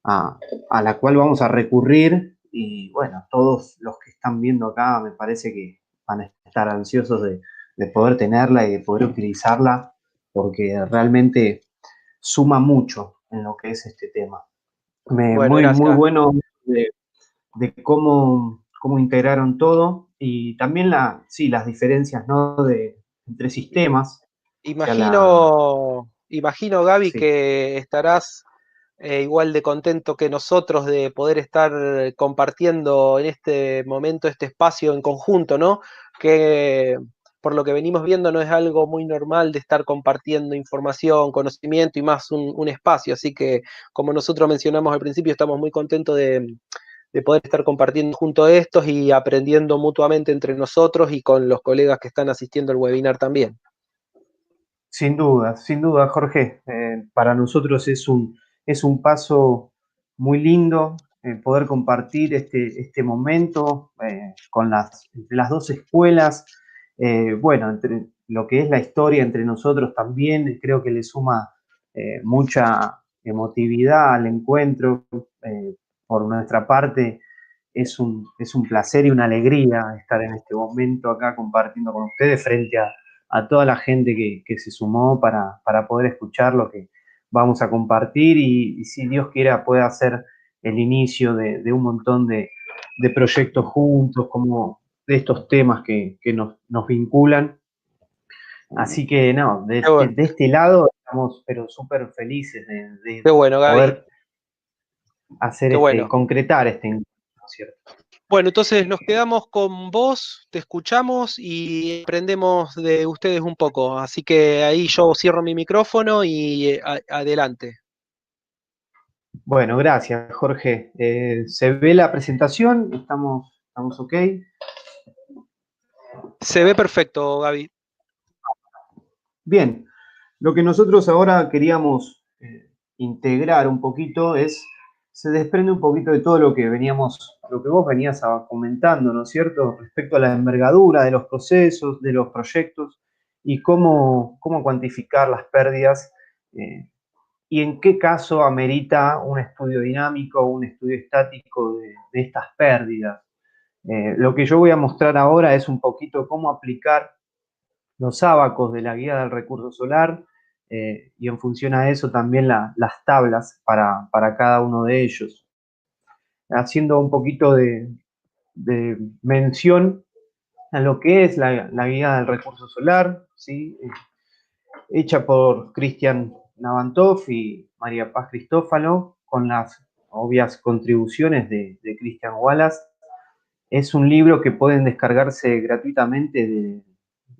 a la cual vamos a recurrir y bueno, todos los que están viendo acá me parece que van a estar ansiosos de poder tenerla y de poder utilizarla porque realmente suma mucho en lo que es este tema. Bueno, Muy gracias. bueno de cómo integraron todo y también sí, las diferencias, ¿no? Entre sistemas. O sea, Imagino, Gaby, sí. que estarás igual de contento que nosotros de poder estar compartiendo en este momento este espacio en conjunto, ¿no? Que por lo que venimos viendo no es algo muy normal de estar compartiendo información, conocimiento y más un espacio. Así que, como nosotros mencionamos al principio, estamos muy contentos de poder estar compartiendo junto a estos y aprendiendo mutuamente entre nosotros y con los colegas que están asistiendo al webinar también. Sin duda, Jorge. Para nosotros es un paso muy lindo poder compartir este momento entre las dos escuelas. Bueno, entre lo que es la historia entre nosotros también, creo que le suma mucha emotividad al encuentro. Por nuestra parte, es un placer y una alegría estar en este momento acá compartiendo con ustedes frente a toda la gente que se sumó para poder escuchar lo que vamos a compartir y si Dios quiera pueda ser el inicio de un montón de proyectos juntos, como de estos temas que nos vinculan. Así que no, Qué bueno, de este lado estamos pero súper felices de qué bueno, Gaby, poder hacer qué bueno. concretar este encuentro, ¿cierto? Bueno, entonces nos quedamos con vos, te escuchamos y aprendemos de ustedes un poco. Así que ahí yo cierro mi micrófono y adelante. Bueno, gracias, Jorge. ¿Se ve la presentación? ¿Estamos ok? Se ve perfecto, Gaby. Bien, lo que nosotros ahora queríamos integrar un poquito se desprende un poquito de todo lo que vos venías comentando, ¿no es cierto? Respecto a la envergadura de los procesos, de los proyectos y cómo cuantificar las pérdidas y en qué caso amerita un estudio dinámico o un estudio estático de estas pérdidas. Lo que yo voy a mostrar ahora es un poquito cómo aplicar los ábacos de la guía del recurso solar y en función a eso también las tablas para cada uno de ellos. Haciendo un poquito de mención a lo que es la guía del recurso solar, ¿sí? Hecha por Cristian Navantov y María Paz Cristófalo, con las obvias contribuciones de Christian Wallace. Es un libro que pueden descargarse gratuitamente de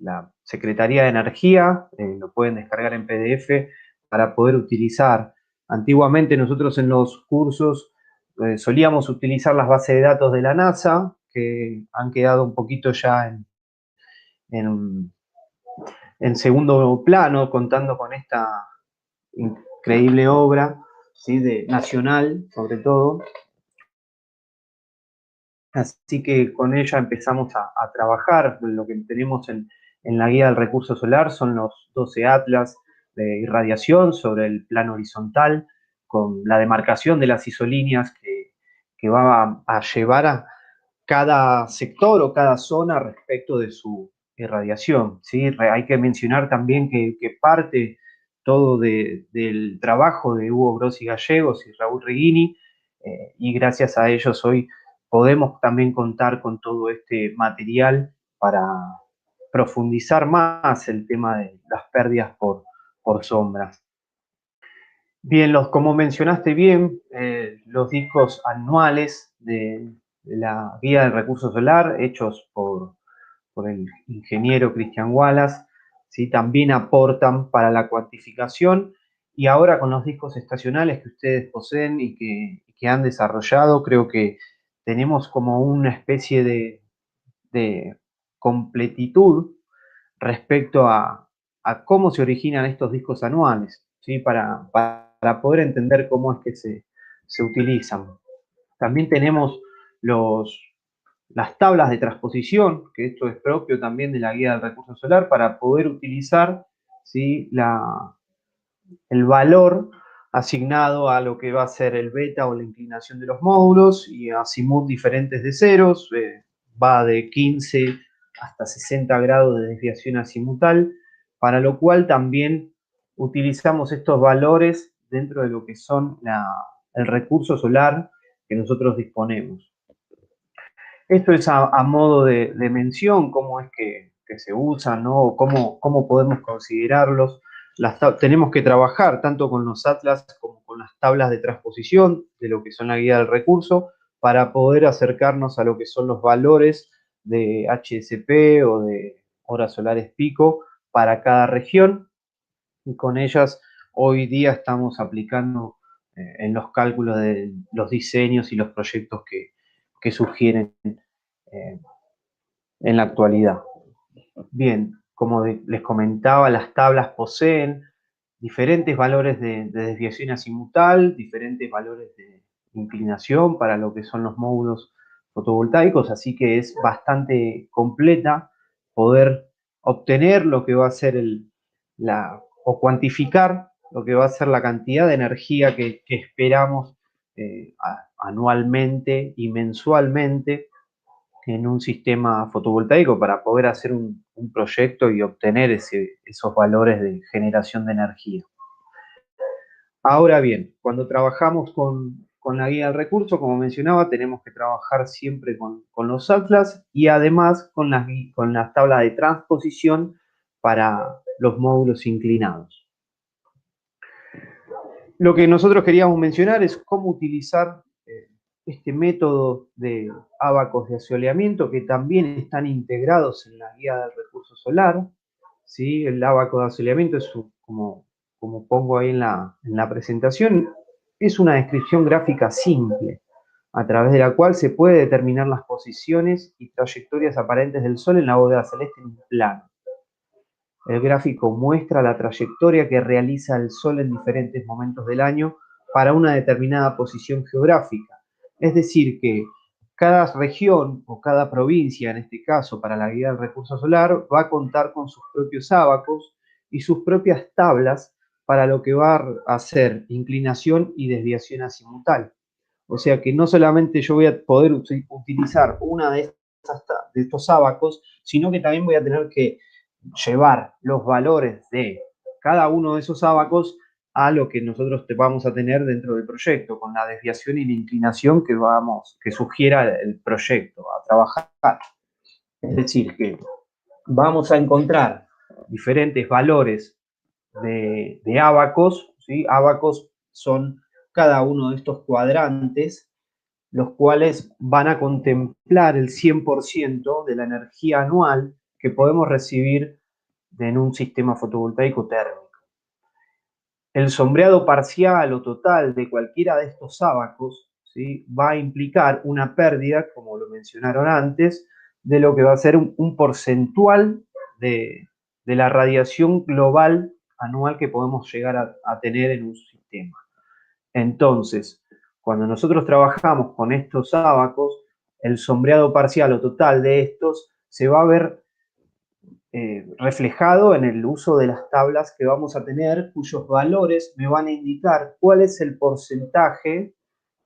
la Secretaría de Energía, lo pueden descargar en PDF para poder utilizar. Antiguamente nosotros en los cursos solíamos utilizar las bases de datos de la NASA, que han quedado un poquito ya en segundo plano, contando con esta increíble obra, ¿sí? Nacional, sobre todo. Así que con ella empezamos a trabajar. Lo que tenemos en la guía del recurso solar son los 12 atlas de irradiación sobre el plano horizontal, con la demarcación de las isolíneas que va a llevar a cada sector o cada zona respecto de su irradiación, ¿sí? Hay que mencionar también que parte todo del trabajo de Hugo Grossi Gallegos y Raúl Reguini, y gracias a ellos hoy podemos también contar con todo este material para profundizar más el tema de las pérdidas por sombras. Bien, como mencionaste bien, los discos anuales de la guía del recurso solar, hechos por el ingeniero Cristian Wallace, ¿sí? También aportan para la cuantificación, y ahora con los discos estacionales que ustedes poseen y que han desarrollado, creo que tenemos como una especie de completitud respecto a cómo se originan estos discos anuales, ¿sí? Para poder entender cómo es que se utilizan. También tenemos las tablas de transposición, que esto es propio también de la guía del recurso solar, para poder utilizar, ¿sí? El valor asignado a lo que va a ser el beta o la inclinación de los módulos, y azimut diferentes de ceros, va de 15 hasta 60 grados de desviación azimutal, para lo cual también utilizamos estos valores dentro de lo que son el recurso solar que nosotros disponemos. Esto es a modo de mención, cómo es que se usan, ¿no? Cómo podemos considerarlos. Tenemos que trabajar tanto con los atlas como con las tablas de transposición de lo que son la guía del recurso, para poder acercarnos a lo que son los valores de HSP o de horas solares pico para cada región, y con ellas hoy día estamos aplicando en los cálculos de los diseños y los proyectos que sugieren en la actualidad. Bien, como les comentaba, las tablas poseen diferentes valores de desviación azimutal, diferentes valores de inclinación para lo que son los módulos fotovoltaicos, así que es bastante completa poder obtener lo que va a ser o cuantificar lo que va a ser la cantidad de energía que esperamos anualmente y mensualmente en un sistema fotovoltaico, para poder hacer un proyecto y obtener esos valores de generación de energía. Ahora bien, cuando trabajamos con la guía del recurso, como mencionaba, tenemos que trabajar siempre con los atlas, y además con las tablas de transposición para los módulos inclinados. Lo que nosotros queríamos mencionar es cómo utilizar este método de ábacos de asoleamiento, que también están integrados en la guía del recurso solar, ¿sí? El ábaco de asoleamiento es, como pongo ahí en la presentación, es una descripción gráfica simple, a través de la cual se puede determinar las posiciones y trayectorias aparentes del Sol en la bóveda celeste en un plano. El gráfico muestra la trayectoria que realiza el Sol en diferentes momentos del año para una determinada posición geográfica. Es decir, que cada región o cada provincia, en este caso para la guía del recurso solar, va a contar con sus propios ábacos y sus propias tablas para lo que va a ser inclinación y desviación azimutal. O sea que no solamente yo voy a poder utilizar una de estos ábacos, sino que también voy a tener que llevar los valores de cada uno de esos ábacos a lo que nosotros vamos a tener dentro del proyecto, con la desviación y la inclinación que sugiera el proyecto a trabajar. Es decir, que vamos a encontrar diferentes valores de ábacos, ¿sí? Ábacos son cada uno de estos cuadrantes, los cuales van a contemplar el 100% de la energía anual que podemos recibir en un sistema fotovoltaico térmico. El sombreado parcial o total de cualquiera de estos ábacos, ¿sí? Va a implicar una pérdida, como lo mencionaron antes, de lo que va a ser un porcentual de la radiación global anual que podemos llegar a tener en un sistema. Entonces, cuando nosotros trabajamos con estos ábacos, el sombreado parcial o total de estos se va a ver reflejado en el uso de las tablas que vamos a tener, cuyos valores me van a indicar cuál es el porcentaje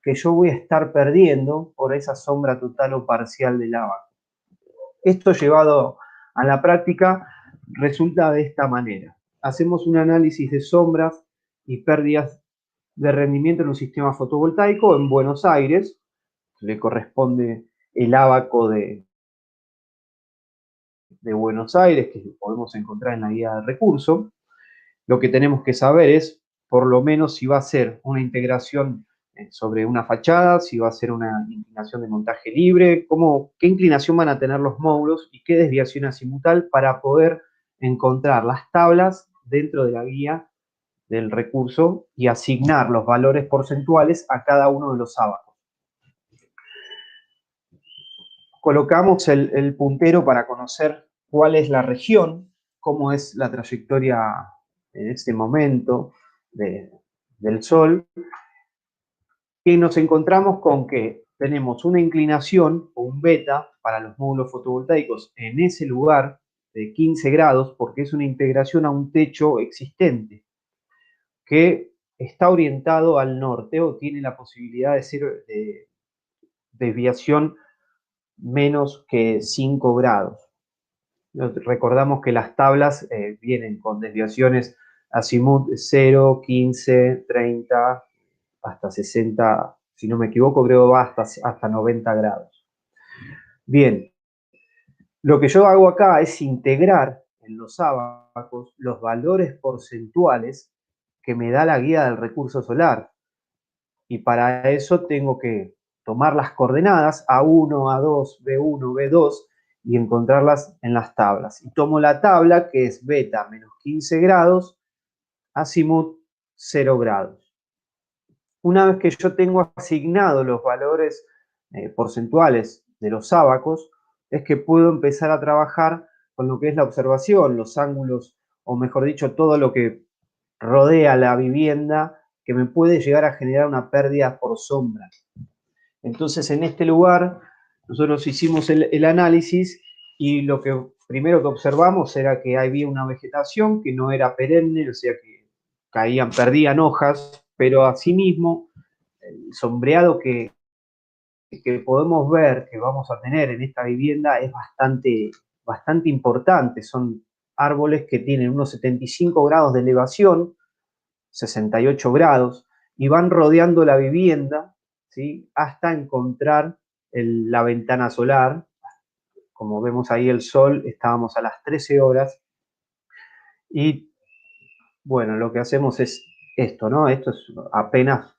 que yo voy a estar perdiendo por esa sombra total o parcial del ábaco. Esto llevado a la práctica resulta de esta manera. Hacemos un análisis de sombras y pérdidas de rendimiento en un sistema fotovoltaico en Buenos Aires. Le corresponde el ábaco de Buenos Aires, que podemos encontrar en la guía de recurso. Lo que tenemos que saber es, por lo menos, si va a ser una integración sobre una fachada, si va a ser una inclinación de montaje libre, qué inclinación van a tener los módulos y qué desviación azimutal para poder encontrar las tablas dentro de la guía del recurso y asignar los valores porcentuales a cada uno de los ábacos. Colocamos el puntero para conocer cuál es la región, cómo es la trayectoria en este momento del Sol, y nos encontramos con que tenemos una inclinación o un beta para los módulos fotovoltaicos en ese lugar de 15 grados, porque es una integración a un techo existente que está orientado al norte o tiene la posibilidad de ser de desviación menos que 5 grados. Recordamos que las tablas vienen con desviaciones azimut 0, 15, 30, hasta 60, si no me equivoco, creo que va hasta 90 grados. Bien, lo que yo hago acá es integrar en los ábacos los valores porcentuales que me da la guía del recurso solar. Y para eso tengo que tomar las coordenadas A1, A2, B1, B2 y encontrarlas en las tablas. Y tomo la tabla que es beta menos 15 grados, azimut 0 grados. Una vez que yo tengo asignados los valores porcentuales de los ábacos, es que puedo empezar a trabajar con lo que es la observación, los ángulos, o mejor dicho, todo lo que rodea la vivienda, que me puede llegar a generar una pérdida por sombra. Entonces, en este lugar, nosotros hicimos el análisis y lo que primero que observamos era que había una vegetación que no era perenne, o sea que perdían hojas, pero asimismo el sombreado que podemos ver que vamos a tener en esta vivienda es bastante importante. Son árboles que tienen unos 75 grados de elevación, 68 grados, y van rodeando la vivienda, ¿sí?, hasta encontrar la ventana solar. Como vemos ahí el sol, estábamos a las 13 horas. Y bueno, lo que hacemos es esto, ¿no? Esto es apenas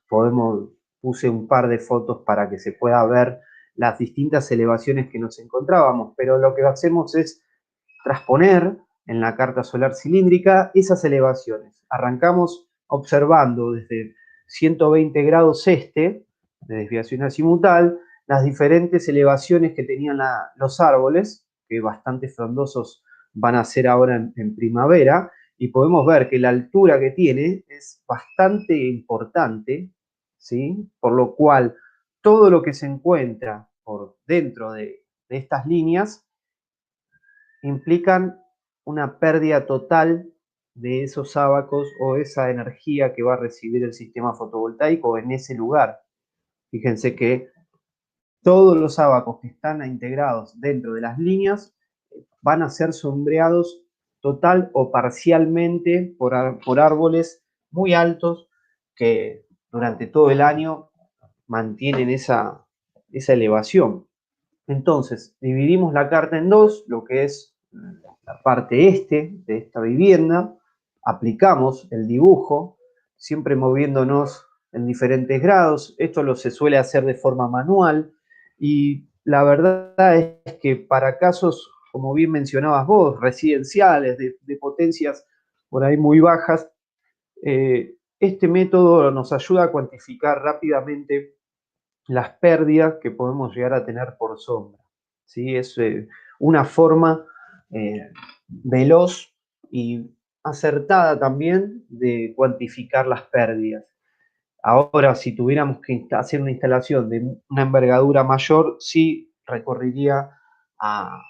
puse un par de fotos para que se pueda ver las distintas elevaciones que nos encontrábamos, pero lo que hacemos es transponer en la carta solar cilíndrica esas elevaciones. Arrancamos observando desde 120 grados este, de desviación azimutal, las diferentes elevaciones que tenían los árboles, que bastante frondosos van a ser ahora en primavera, y podemos ver que la altura que tiene es bastante importante, ¿sí? Por lo cual todo lo que se encuentra por dentro de estas líneas implican una pérdida total de esos ábacos o esa energía que va a recibir el sistema fotovoltaico en ese lugar. Fíjense que todos los ábacos que están integrados dentro de las líneas van a ser sombreados total o parcialmente por árboles muy altos que durante todo el año mantienen esa elevación. Entonces, dividimos la carta en dos, lo que es la parte este de esta vivienda, aplicamos el dibujo, siempre moviéndonos en diferentes grados. Esto se suele hacer de forma manual y la verdad es que para casos, como bien mencionabas vos, residenciales, de potencias por ahí muy bajas, este método nos ayuda a cuantificar rápidamente las pérdidas que podemos llegar a tener por sombra. ¿Sí? Es una forma veloz y acertada también de cuantificar las pérdidas. Ahora, si tuviéramos que hacer una instalación de una envergadura mayor, sí recurriría a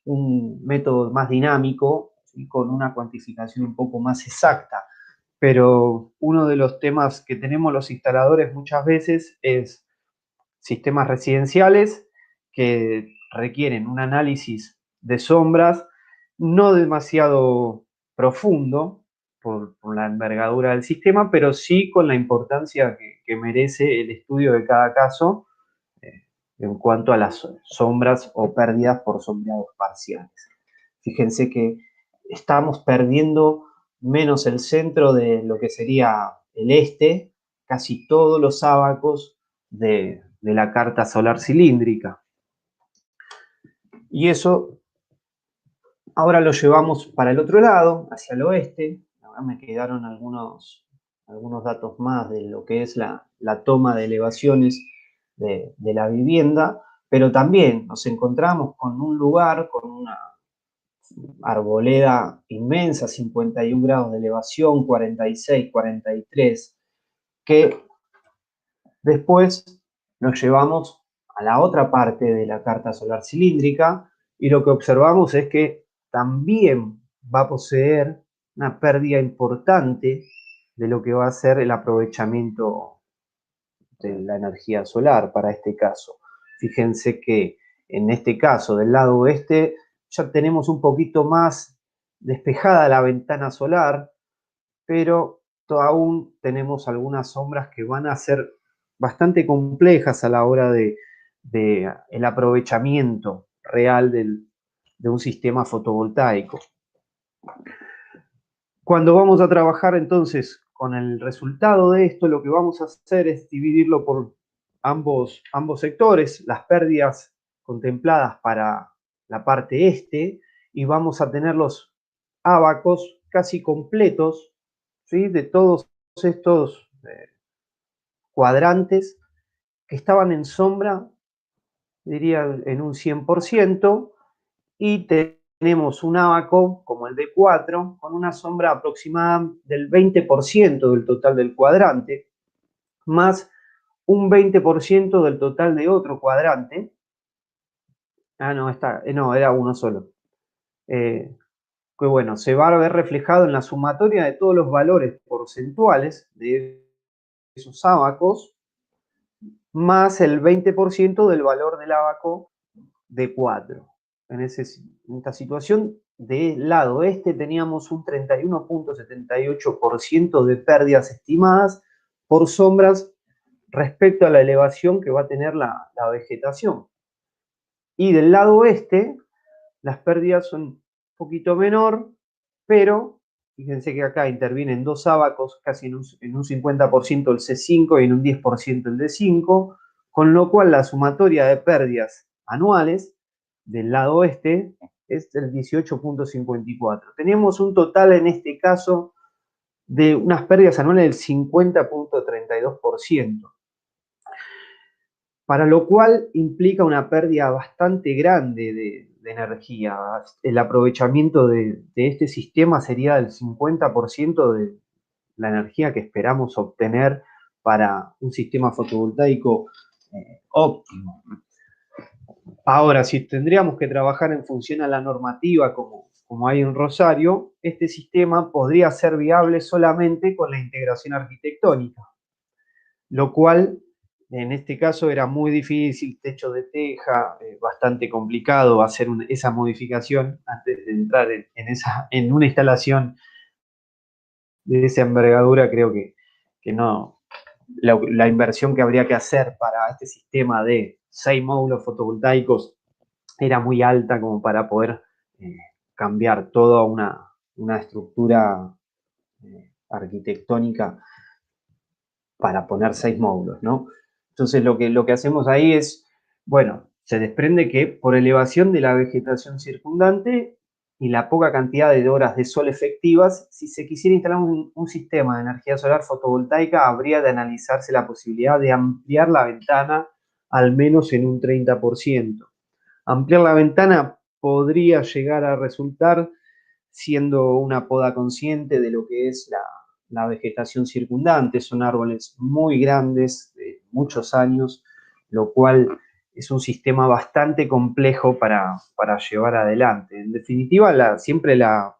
un método más dinámico, ¿sí? Con una cuantificación un poco más exacta. Pero uno de los temas que tenemos los instaladores muchas veces es sistemas residenciales que requieren un análisis de sombras no demasiado profundo por la envergadura del sistema, pero sí con la importancia que merece el estudio de cada caso en cuanto a las sombras o pérdidas por sombreados parciales. Fíjense que estamos perdiendo menos el centro de lo que sería el este, casi todos los ábacos de la carta solar cilíndrica. Y eso ahora lo llevamos para el otro lado, hacia el oeste. Ahora me quedaron algunos datos más de lo que es la toma de elevaciones de la vivienda, pero también nos encontramos con un lugar, con una arboleda inmensa, 51 grados de elevación, 46, 43, que después nos llevamos a la otra parte de la carta solar cilíndrica y lo que observamos es que también va a poseer una pérdida importante de lo que va a ser el aprovechamiento de la energía solar para este caso. Fíjense que en este caso del lado oeste ya tenemos un poquito más despejada la ventana solar, pero aún tenemos algunas sombras que van a ser bastante complejas a la hora de el aprovechamiento real de un sistema fotovoltaico. Cuando vamos a trabajar entonces con el resultado de esto, lo que vamos a hacer es dividirlo por ambos sectores, las pérdidas contempladas para la parte este, y vamos a tener los ábacos casi completos, ¿sí? De todos estos cuadrantes que estaban en sombra, diría en un 100%, y tenemos un ábaco como el D4 con una sombra aproximada del 20% del total del cuadrante, más un 20% del total de otro cuadrante. No, era uno solo. Que bueno, se va a ver reflejado en la sumatoria de todos los valores porcentuales de esos ábacos, más el 20% del valor del ábaco de 4. En esta situación, del lado este teníamos un 31.78% de pérdidas estimadas por sombras respecto a la elevación que va a tener la vegetación. Y del lado oeste, las pérdidas son un poquito menor, pero fíjense que acá intervienen dos ábacos, casi en un 50% el C5 y en un 10% el D5, con lo cual la sumatoria de pérdidas anuales del lado oeste es el 18.54. Tenemos un total en este caso de unas pérdidas anuales del 50.32%, para lo cual implica una pérdida bastante grande de energía. El aprovechamiento de este sistema sería del 50% de la energía que esperamos obtener para un sistema fotovoltaico óptimo. Ahora, si tendríamos que trabajar en función a la normativa como hay en Rosario, este sistema podría ser viable solamente con la integración arquitectónica, lo cual en este caso era muy difícil, techo de teja, bastante complicado hacer esa modificación antes de entrar en una instalación de esa envergadura. Creo que no, la inversión que habría que hacer para este sistema de 6 módulos fotovoltaicos era muy alta como para poder cambiar toda una estructura arquitectónica para poner 6 módulos, ¿no? Entonces lo que hacemos ahí es, bueno, se desprende que por elevación de la vegetación circundante y la poca cantidad de horas de sol efectivas, si se quisiera instalar un sistema de energía solar fotovoltaica, habría de analizarse la posibilidad de ampliar la ventana al menos en un 30%. Ampliar la ventana podría llegar a resultar siendo una poda consciente de lo que es la vegetación circundante. Son árboles muy grandes, de muchos años, lo cual es un sistema bastante complejo para llevar adelante. En definitiva, siempre la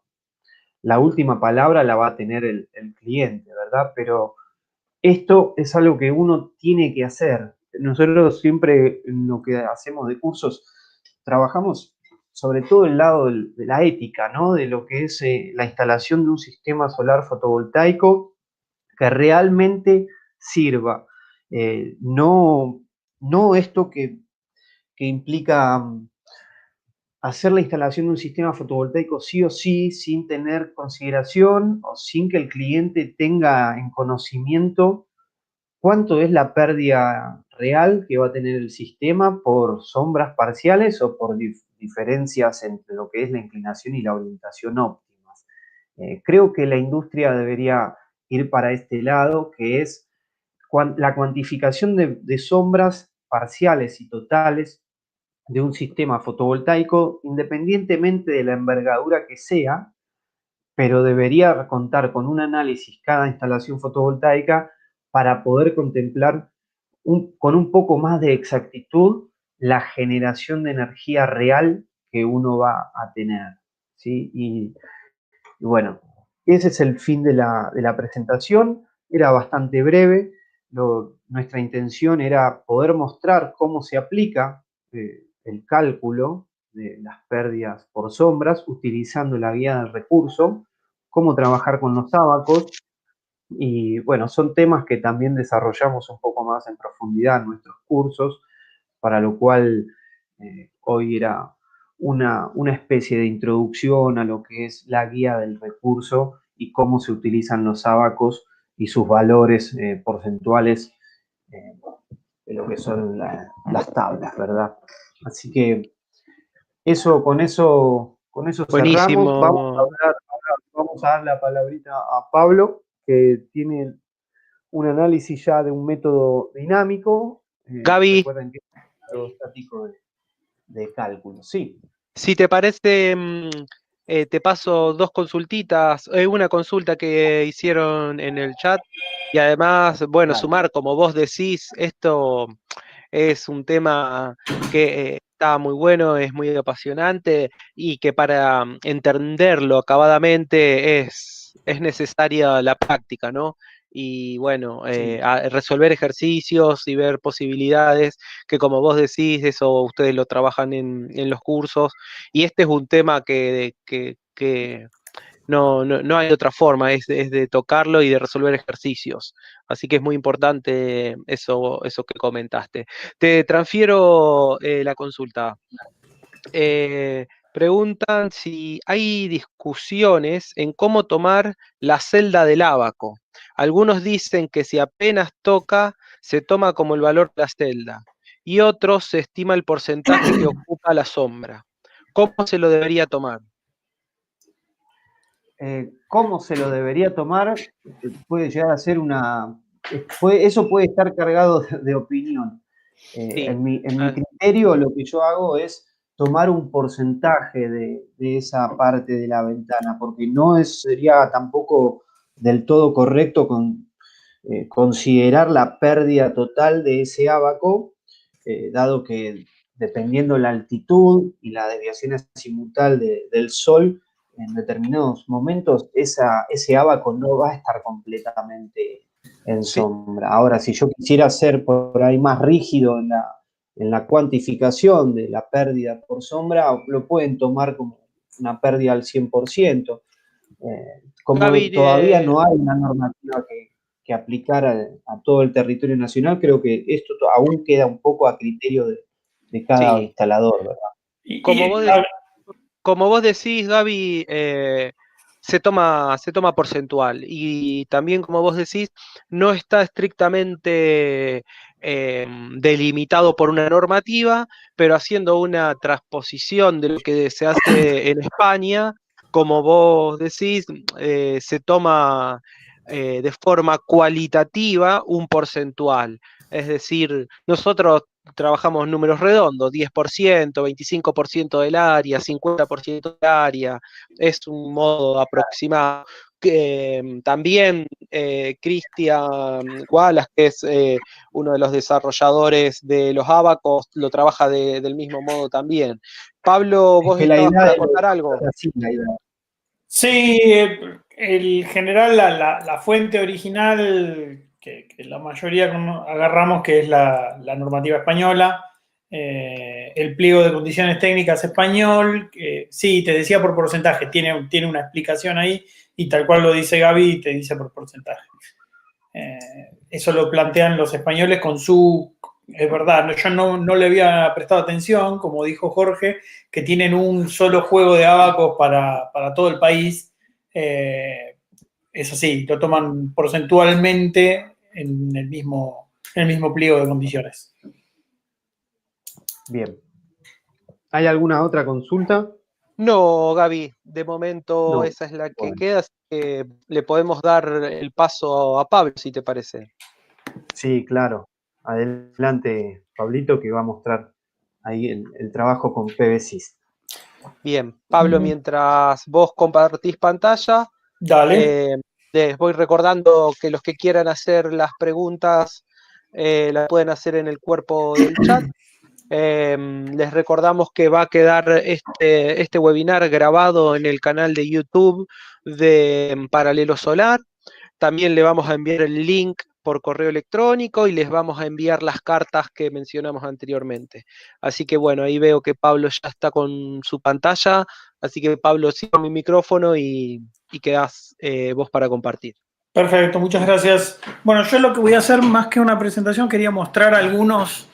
última palabra la va a tener el cliente, ¿verdad? Pero esto es algo que uno tiene que hacer. Nosotros siempre en lo que hacemos de cursos trabajamos sobre todo el lado de la ética, ¿no? De lo que es la instalación de un sistema solar fotovoltaico que realmente sirva. No esto que implica hacer la instalación de un sistema fotovoltaico sí o sí, sin tener consideración o sin que el cliente tenga en conocimiento cuánto es la pérdida real que va a tener el sistema por sombras parciales o por diferencias entre lo que es la inclinación y la orientación óptimas. Creo que la industria debería ir para este lado, que es la cuantificación de sombras parciales y totales de un sistema fotovoltaico, independientemente de la envergadura que sea, pero debería contar con un análisis cada instalación fotovoltaica para poder contemplar con un poco más de exactitud la generación de energía real que uno va a tener, ¿sí? Y bueno, ese es el fin de la presentación. Era bastante breve. Nuestra intención era poder mostrar cómo se aplica el cálculo de las pérdidas por sombras utilizando la guía del recurso, cómo trabajar con los ábacos. Y bueno, son temas que también desarrollamos un poco más en profundidad en nuestros cursos, para lo cual hoy era una especie de introducción a lo que es la guía del recurso y cómo se utilizan los ábacos y sus valores porcentuales de lo que son las tablas, ¿verdad? Así que con eso cerramos. Buenísimo. Vamos a dar la palabrita a Pablo, que tiene un análisis ya de un método dinámico. Gaby, Recuerden que es un método estático de cálculo. Sí. si te parece, te paso dos consultitas, una consulta que hicieron en el chat y además, bueno, Dale. sumar, como vos decís, esto es un tema que está muy bueno, es muy apasionante y que para entenderlo acabadamente es necesaria la práctica, ¿no? Y bueno, Sí. resolver ejercicios y ver posibilidades, que como vos decís, eso ustedes lo trabajan en los cursos, y este es un tema que no hay otra forma, es de tocarlo y de resolver ejercicios. Así que es muy importante eso que comentaste. Te transfiero la consulta. Preguntan si hay discusiones en cómo tomar la celda del ábaco. Algunos dicen que si apenas toca, se toma como el valor de la celda, y otros se estima el porcentaje que ocupa la sombra. ¿Cómo se lo debería tomar? ¿Cómo se lo debería tomar? Puede llegar a ser eso puede estar cargado de opinión. Sí. En mi criterio, lo que yo hago es tomar un porcentaje de esa parte de la ventana, porque no sería tampoco del todo correcto considerar la pérdida total de ese ábaco, dado que dependiendo la altitud y la desviación azimutal del sol, en determinados momentos ese ábaco no va a estar completamente en sombra. Ahora, si yo quisiera ser por ahí más rígido en la cuantificación de la pérdida por sombra, lo pueden tomar como una pérdida al 100%. Como Gaby, todavía no hay una normativa que aplicar a todo el territorio nacional, creo que esto aún queda un poco a criterio de cada sí. instalador, ¿verdad? Como vos decís, Gaby, se toma porcentual, y también, como vos decís, no está estrictamente delimitado por una normativa, pero haciendo una transposición de lo que se hace en España, como vos decís, se toma de forma cualitativa un porcentual. Es decir, nosotros trabajamos números redondos, 10%, 25% del área, 50% del área, es un modo aproximado. También Christian Wallace, que es uno de los desarrolladores de los Abacos, lo trabaja del mismo modo también. Pablo, Es vos que la estabas idea para es contar algo. así, la idea. Sí, el general, la fuente original que la mayoría agarramos, que es la normativa española, el pliego de condiciones técnicas español, sí, te decía por porcentaje, tiene una explicación ahí y tal cual lo dice Gaby, te dice por porcentaje. Eso lo plantean los españoles con su... Es verdad, yo no le había prestado atención, como dijo Jorge, que tienen un solo juego de abacos para todo el país. Es así, lo toman porcentualmente en el mismo pliego de condiciones. Bien. ¿Hay alguna otra consulta? No, Gaby, de momento No. esa es la que Bueno. queda, así que le podemos dar el paso a Pablo, si te parece. Sí, claro. Adelante, Pablito, que va a mostrar ahí el trabajo con PVSys. Bien, Pablo, mientras vos compartís pantalla, Dale. les voy recordando que los que quieran hacer las preguntas las pueden hacer en el cuerpo del chat. Les recordamos que va a quedar este webinar grabado en el canal de YouTube de Paralelo Solar. También le vamos a enviar el link por correo electrónico y les vamos a enviar las cartas que mencionamos anteriormente. Así que bueno, ahí veo que Pablo ya está con su pantalla, así que Pablo, sigo mi micrófono y quedás vos para compartir. Perfecto, muchas gracias. Bueno, yo lo que voy a hacer más que una presentación, quería mostrar algunas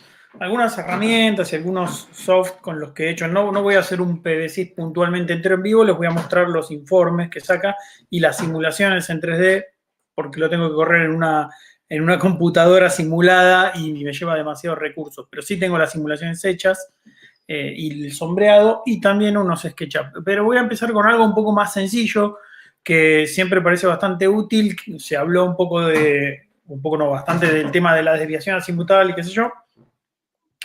herramientas y algunos soft con los que he hecho. No voy a hacer un PVSys puntualmente entero en vivo, les voy a mostrar los informes que saca y las simulaciones en 3D, porque lo tengo que correr en una computadora simulada y me lleva demasiados recursos. Pero sí tengo las simulaciones hechas y el sombreado y también unos SketchUp. Pero voy a empezar con algo un poco más sencillo, que siempre parece bastante útil. Se habló bastante del tema de la desviación azimutal y qué sé yo.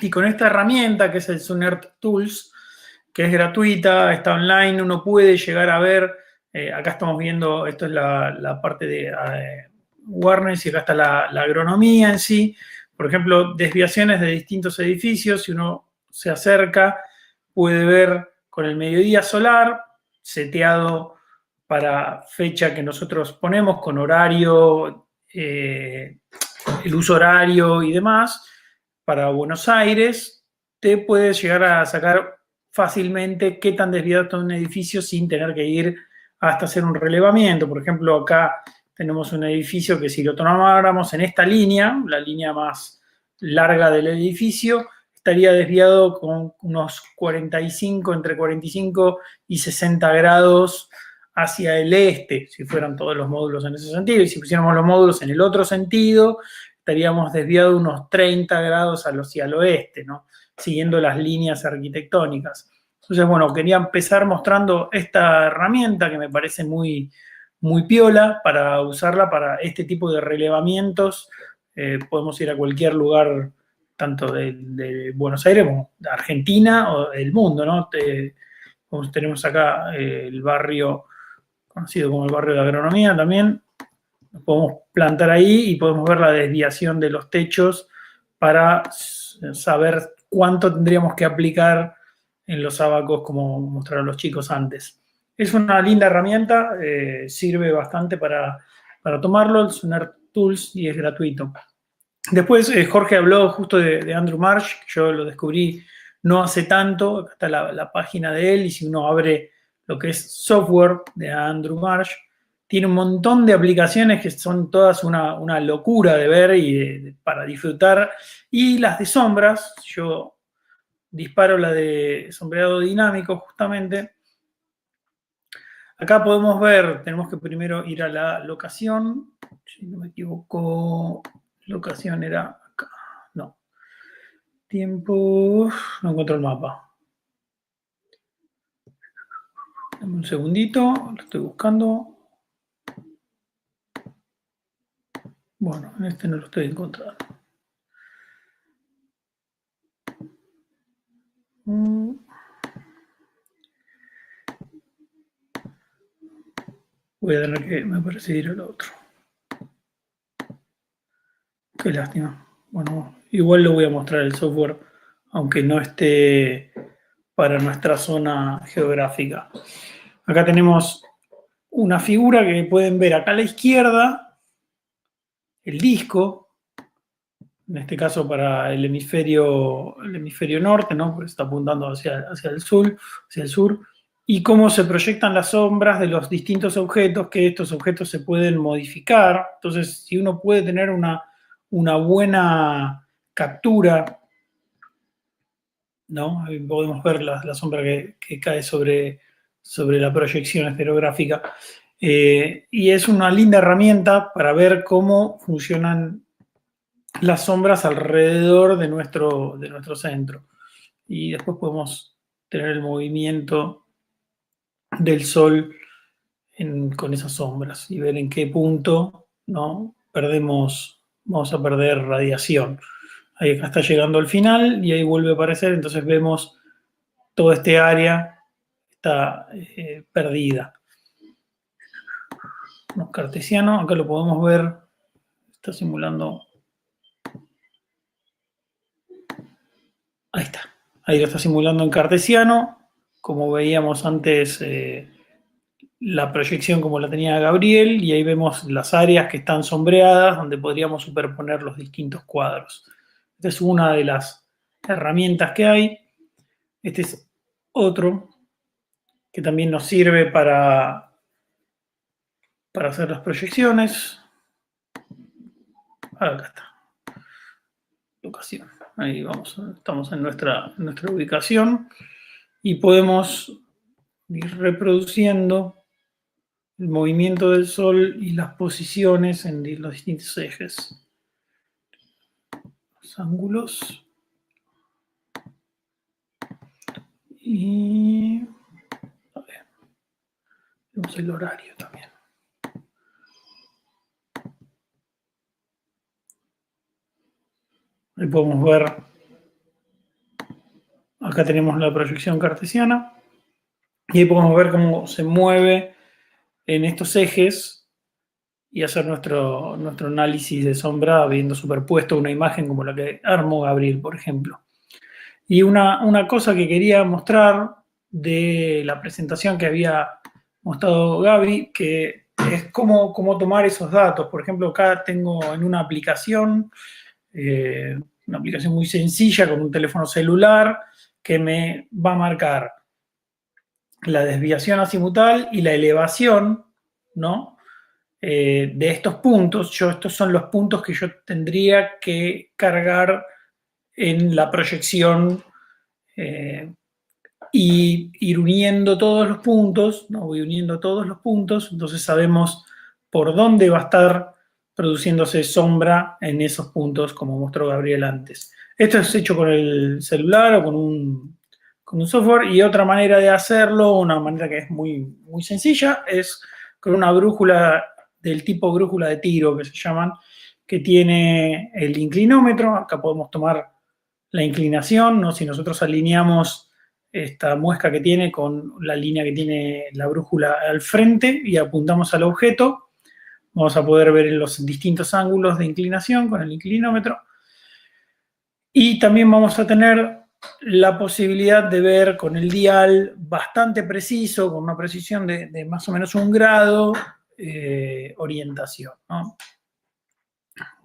Y con esta herramienta, que es el Sunert Tools, que es gratuita, está online, uno puede llegar a ver, acá estamos viendo, esto es la parte de Warnes y acá está la agronomía en sí. Por ejemplo, desviaciones de distintos edificios, si uno se acerca, puede ver con el mediodía solar, seteado para fecha que nosotros ponemos, con horario, el uso horario y demás, para Buenos Aires, te puedes llegar a sacar fácilmente qué tan desviado está un edificio sin tener que ir hasta hacer un relevamiento. Por ejemplo, acá tenemos un edificio que si lo tomáramos en esta línea, la línea más larga del edificio, estaría desviado con unos 45, entre 45 y 60 grados hacia el este, si fueran todos los módulos en ese sentido. Y si pusiéramos los módulos en el otro sentido, estaríamos desviados unos 30 grados hacia el oeste, ¿no? Siguiendo las líneas arquitectónicas. Entonces, bueno, quería empezar mostrando esta herramienta que me parece muy, muy piola para usarla para este tipo de relevamientos. Podemos ir a cualquier lugar, tanto de Buenos Aires como de Argentina o del mundo, ¿no? Tenemos acá el barrio conocido como el barrio de agronomía también. Nos podemos plantar ahí y podemos ver la desviación de los techos para saber cuánto tendríamos que aplicar en los abacos, como mostraron los chicos antes. Es una linda herramienta, sirve bastante para tomarlo, el Sunert Tools, y es gratuito. Después Jorge habló justo de Andrew Marsh, yo lo descubrí no hace tanto, acá está la página de él, y si uno abre lo que es software de Andrew Marsh, tiene un montón de aplicaciones que son todas una locura de ver y para disfrutar. Y las de sombras, yo disparo la de sombreado dinámico justamente. Acá podemos ver, tenemos que primero ir a la locación, si no me equivoco, locación era acá, no. Tiempo, no encuentro el mapa. Dame un segundito, lo estoy buscando. Bueno, en este no lo estoy encontrando. Voy a tener que, me parece, ir al otro. Qué lástima. Bueno, igual le voy a mostrar el software, aunque no esté para nuestra zona geográfica. Acá tenemos una figura que pueden ver acá a la izquierda, el disco, en este caso para el hemisferio norte, ¿no? Porque está apuntando hacia el sur, y cómo se proyectan las sombras de los distintos objetos, que estos objetos se pueden modificar. Entonces, si uno puede tener una buena captura, ¿no? Ahí podemos ver la sombra que cae sobre la proyección estereográfica. Y es una linda herramienta para ver cómo funcionan las sombras alrededor de nuestro centro. Y después podemos tener el movimiento del Sol con esas sombras y ver en qué punto, ¿no? vamos a perder radiación. Ahí acá está llegando al final y ahí vuelve a aparecer, entonces vemos toda este área está perdida. No, cartesiano, acá lo podemos ver, está simulando. Ahí está, ahí lo está simulando en cartesiano, como veíamos antes la proyección como la tenía Gabriel, y ahí vemos las áreas que están sombreadas donde podríamos superponer los distintos cuadros. Esta es una de las herramientas que hay. Este es otro que también nos sirve para hacer las proyecciones. Acá está. Locación. Ahí vamos, estamos en nuestra ubicación y podemos ir reproduciendo el movimiento del Sol y las posiciones en los distintos ejes. Los ángulos. Y a ver, vemos el horario también. Ahí podemos ver, acá tenemos la proyección cartesiana, y ahí podemos ver cómo se mueve en estos ejes y hacer nuestro análisis de sombra viendo superpuesto una imagen como la que armó Gabriel, por ejemplo. Y una cosa que quería mostrar de la presentación que había mostrado Gaby, que es cómo tomar esos datos. Por ejemplo, acá tengo en una aplicación muy sencilla con un teléfono celular que me va a marcar la desviación azimutal y la elevación, ¿no? De estos puntos. Estos son los puntos que yo tendría que cargar en la proyección y ir uniendo todos los puntos, ¿no? Voy uniendo todos los puntos, entonces sabemos por dónde va a estar produciéndose sombra en esos puntos, como mostró Gabriel antes. Esto es hecho con el celular o con un software, y otra manera de hacerlo, una manera que es muy, muy sencilla, es con una brújula del tipo brújula de tiro, que se llaman, que tiene el inclinómetro. Acá podemos tomar la inclinación, ¿no? Si nosotros alineamos esta muesca que tiene con la línea que tiene la brújula al frente y apuntamos al objeto, vamos a poder ver los distintos ángulos de inclinación con el inclinómetro. Y también vamos a tener la posibilidad de ver con el dial bastante preciso, con una precisión de más o menos 1 grado, orientación, ¿no?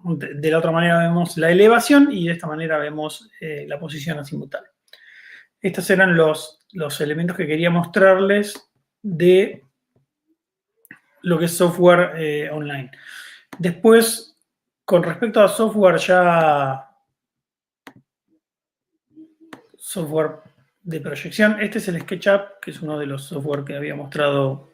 De la otra manera vemos la elevación y de esta manera vemos la posición azimutal. Estos eran los elementos que quería mostrarles de lo que es software online. Después, con respecto a software de proyección, este es el SketchUp, que es uno de los software que había mostrado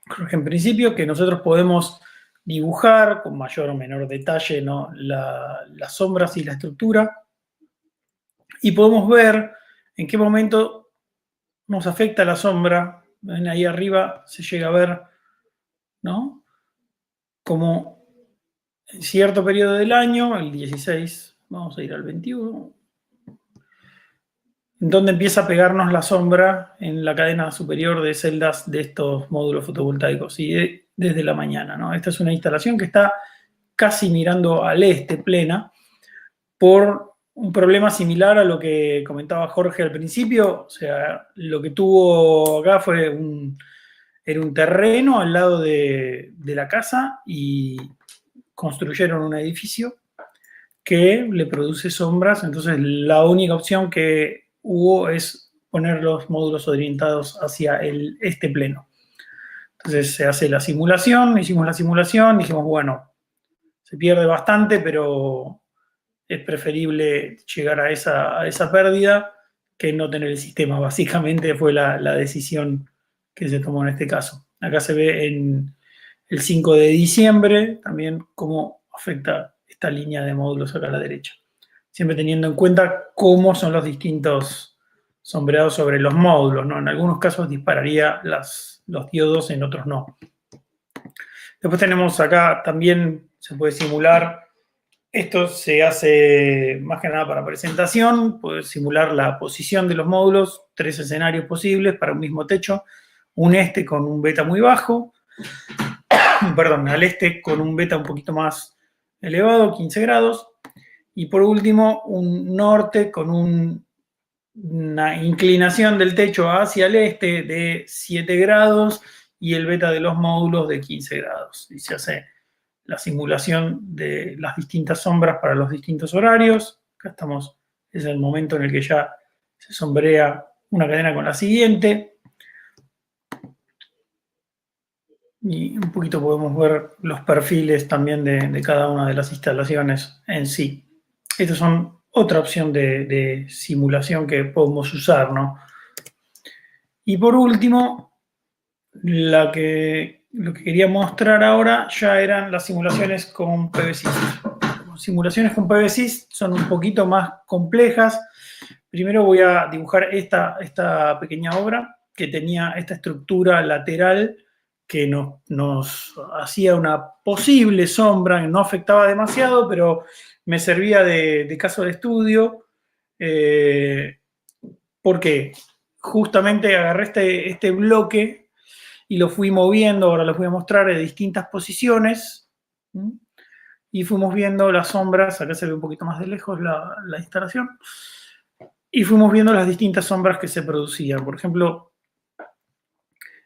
Jorge en principio, que nosotros podemos dibujar con mayor o menor detalle, ¿no? las sombras y la estructura, y podemos ver en qué momento nos afecta la sombra. ¿Ven? Ahí arriba se llega a ver, ¿no? Como en cierto periodo del año, el 16, vamos a ir al 21, donde empieza a pegarnos la sombra en la cadena superior de celdas de estos módulos fotovoltaicos, y desde la mañana, ¿no? Esta es una instalación que está casi mirando al este, plena, por un problema similar a lo que comentaba Jorge al principio. O sea, lo que tuvo acá era un terreno al lado de la casa, y construyeron un edificio que le produce sombras. Entonces la única opción que hubo es poner los módulos orientados hacia el este pleno. Entonces se hace la simulación, hicimos la simulación, dijimos, bueno, se pierde bastante, pero es preferible llegar a esa pérdida que no tener el sistema. Básicamente fue la decisión que se tomó en este caso. Acá se ve en el 5 de diciembre también cómo afecta esta línea de módulos acá a la derecha. Siempre teniendo en cuenta cómo son los distintos sombreados sobre los módulos, ¿no? En algunos casos dispararía los diodos, en otros no. Después tenemos acá también, se puede simular. Esto se hace más que nada para presentación, poder simular la posición de los módulos, 3 escenarios posibles para un mismo techo, un este con un beta muy bajo, perdón, al este con un beta un poquito más elevado, 15 grados, y por último un norte con una inclinación del techo hacia el este de 7 grados y el beta de los módulos de 15 grados. Y se hace la simulación de las distintas sombras para los distintos horarios. Acá estamos, es el momento en el que ya se sombrea una cadena con la siguiente. Y un poquito podemos ver los perfiles también de cada una de las instalaciones en sí. Estas son otra opción de simulación que podemos usar, ¿no? Y por último, lo que quería mostrar ahora ya eran las simulaciones con PVSys. Simulaciones con PVSys son un poquito más complejas. Primero voy a dibujar esta pequeña obra que tenía esta estructura lateral que nos hacía una posible sombra, no afectaba demasiado, pero me servía de caso de estudio, porque justamente agarré este bloque y lo fui moviendo. Ahora les voy a mostrar en distintas posiciones, y fuimos viendo las sombras. Acá se ve un poquito más de lejos la instalación, y fuimos viendo las distintas sombras que se producían. Por ejemplo,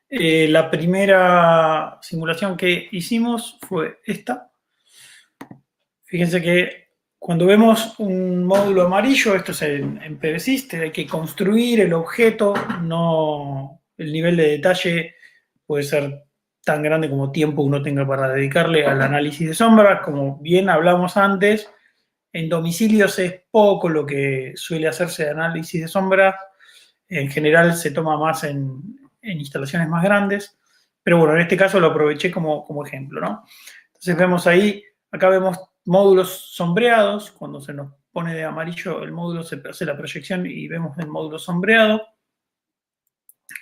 la primera simulación que hicimos fue esta. Fíjense que cuando vemos un módulo amarillo, esto es en PVSys, hay que construir el objeto, el nivel de detalle puede ser tan grande como tiempo uno tenga para dedicarle al análisis de sombras. Como bien hablamos antes, en domicilios es poco lo que suele hacerse de análisis de sombras. En general se toma más en instalaciones más grandes, pero bueno, en este caso lo aproveché como ejemplo, ¿no? Entonces vemos ahí, acá vemos módulos sombreados. Cuando se nos pone de amarillo el módulo, se hace la proyección y vemos el módulo sombreado.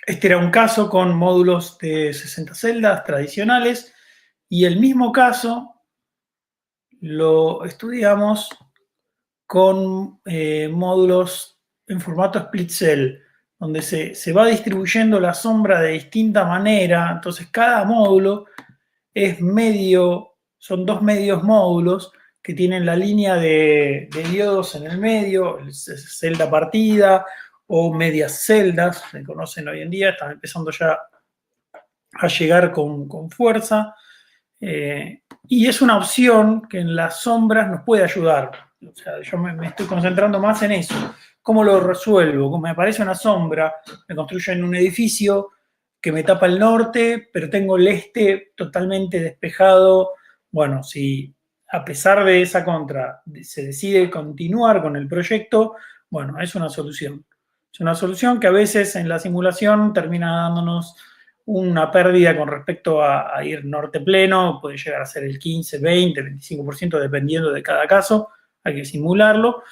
Este era un caso con módulos de 60 celdas tradicionales, y el mismo caso lo estudiamos con módulos en formato split cell, donde se va distribuyendo la sombra de distinta manera. Entonces cada módulo es son 2 medios módulos que tienen la línea de diodos en el medio, celda partida o medias celdas, se conocen hoy en día, están empezando ya a llegar con fuerza. Y es una opción que en las sombras nos puede ayudar. O sea, yo me estoy concentrando más en eso. ¿Cómo lo resuelvo? Como me aparece una sombra, me construyo en un edificio que me tapa el norte, pero tengo el este totalmente despejado. Bueno, si a pesar de esa contra se decide continuar con el proyecto, bueno, es una solución. Es una solución que a veces en la simulación termina dándonos una pérdida con respecto a ir norte pleno. Puede llegar a ser el 15, 20, 25%, dependiendo de cada caso. Hay que simularlo,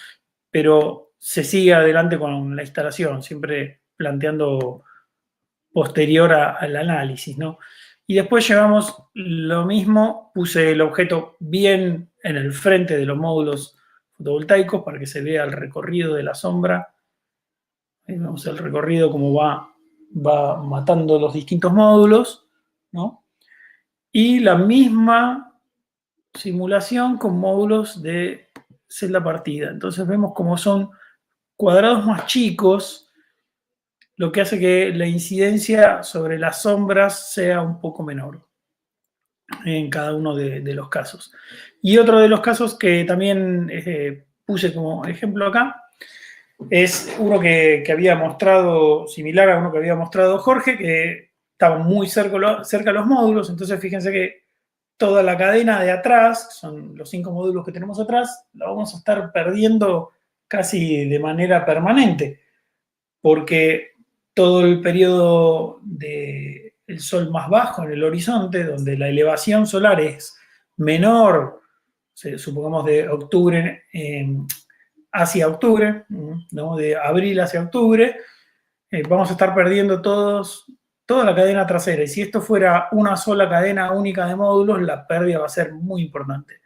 pero se sigue adelante con la instalación, siempre planteando posterior al análisis, ¿no? Y después llevamos lo mismo, puse el objeto bien en el frente de los módulos fotovoltaicos para que se vea el recorrido de la sombra Ahí vemos el recorrido, cómo va matando los distintos módulos, ¿no? Y la misma simulación con módulos de celda partida. Entonces vemos cómo son cuadrados más chicos, lo que hace que la incidencia sobre las sombras sea un poco menor en cada uno de los casos. Y otro de los casos que también puse como ejemplo acá es uno que había mostrado, similar a uno que había mostrado Jorge, que estaba muy cerca a los módulos. Entonces fíjense que toda la cadena de atrás, son los 5 módulos que tenemos atrás, la vamos a estar perdiendo casi de manera permanente, porque todo el periodo del sol más bajo en el horizonte, donde la elevación solar es menor, supongamos de octubre hacia octubre, ¿no? De abril hacia octubre, vamos a estar perdiendo toda la cadena trasera. Y si esto fuera una sola cadena única de módulos, la pérdida va a ser muy importante.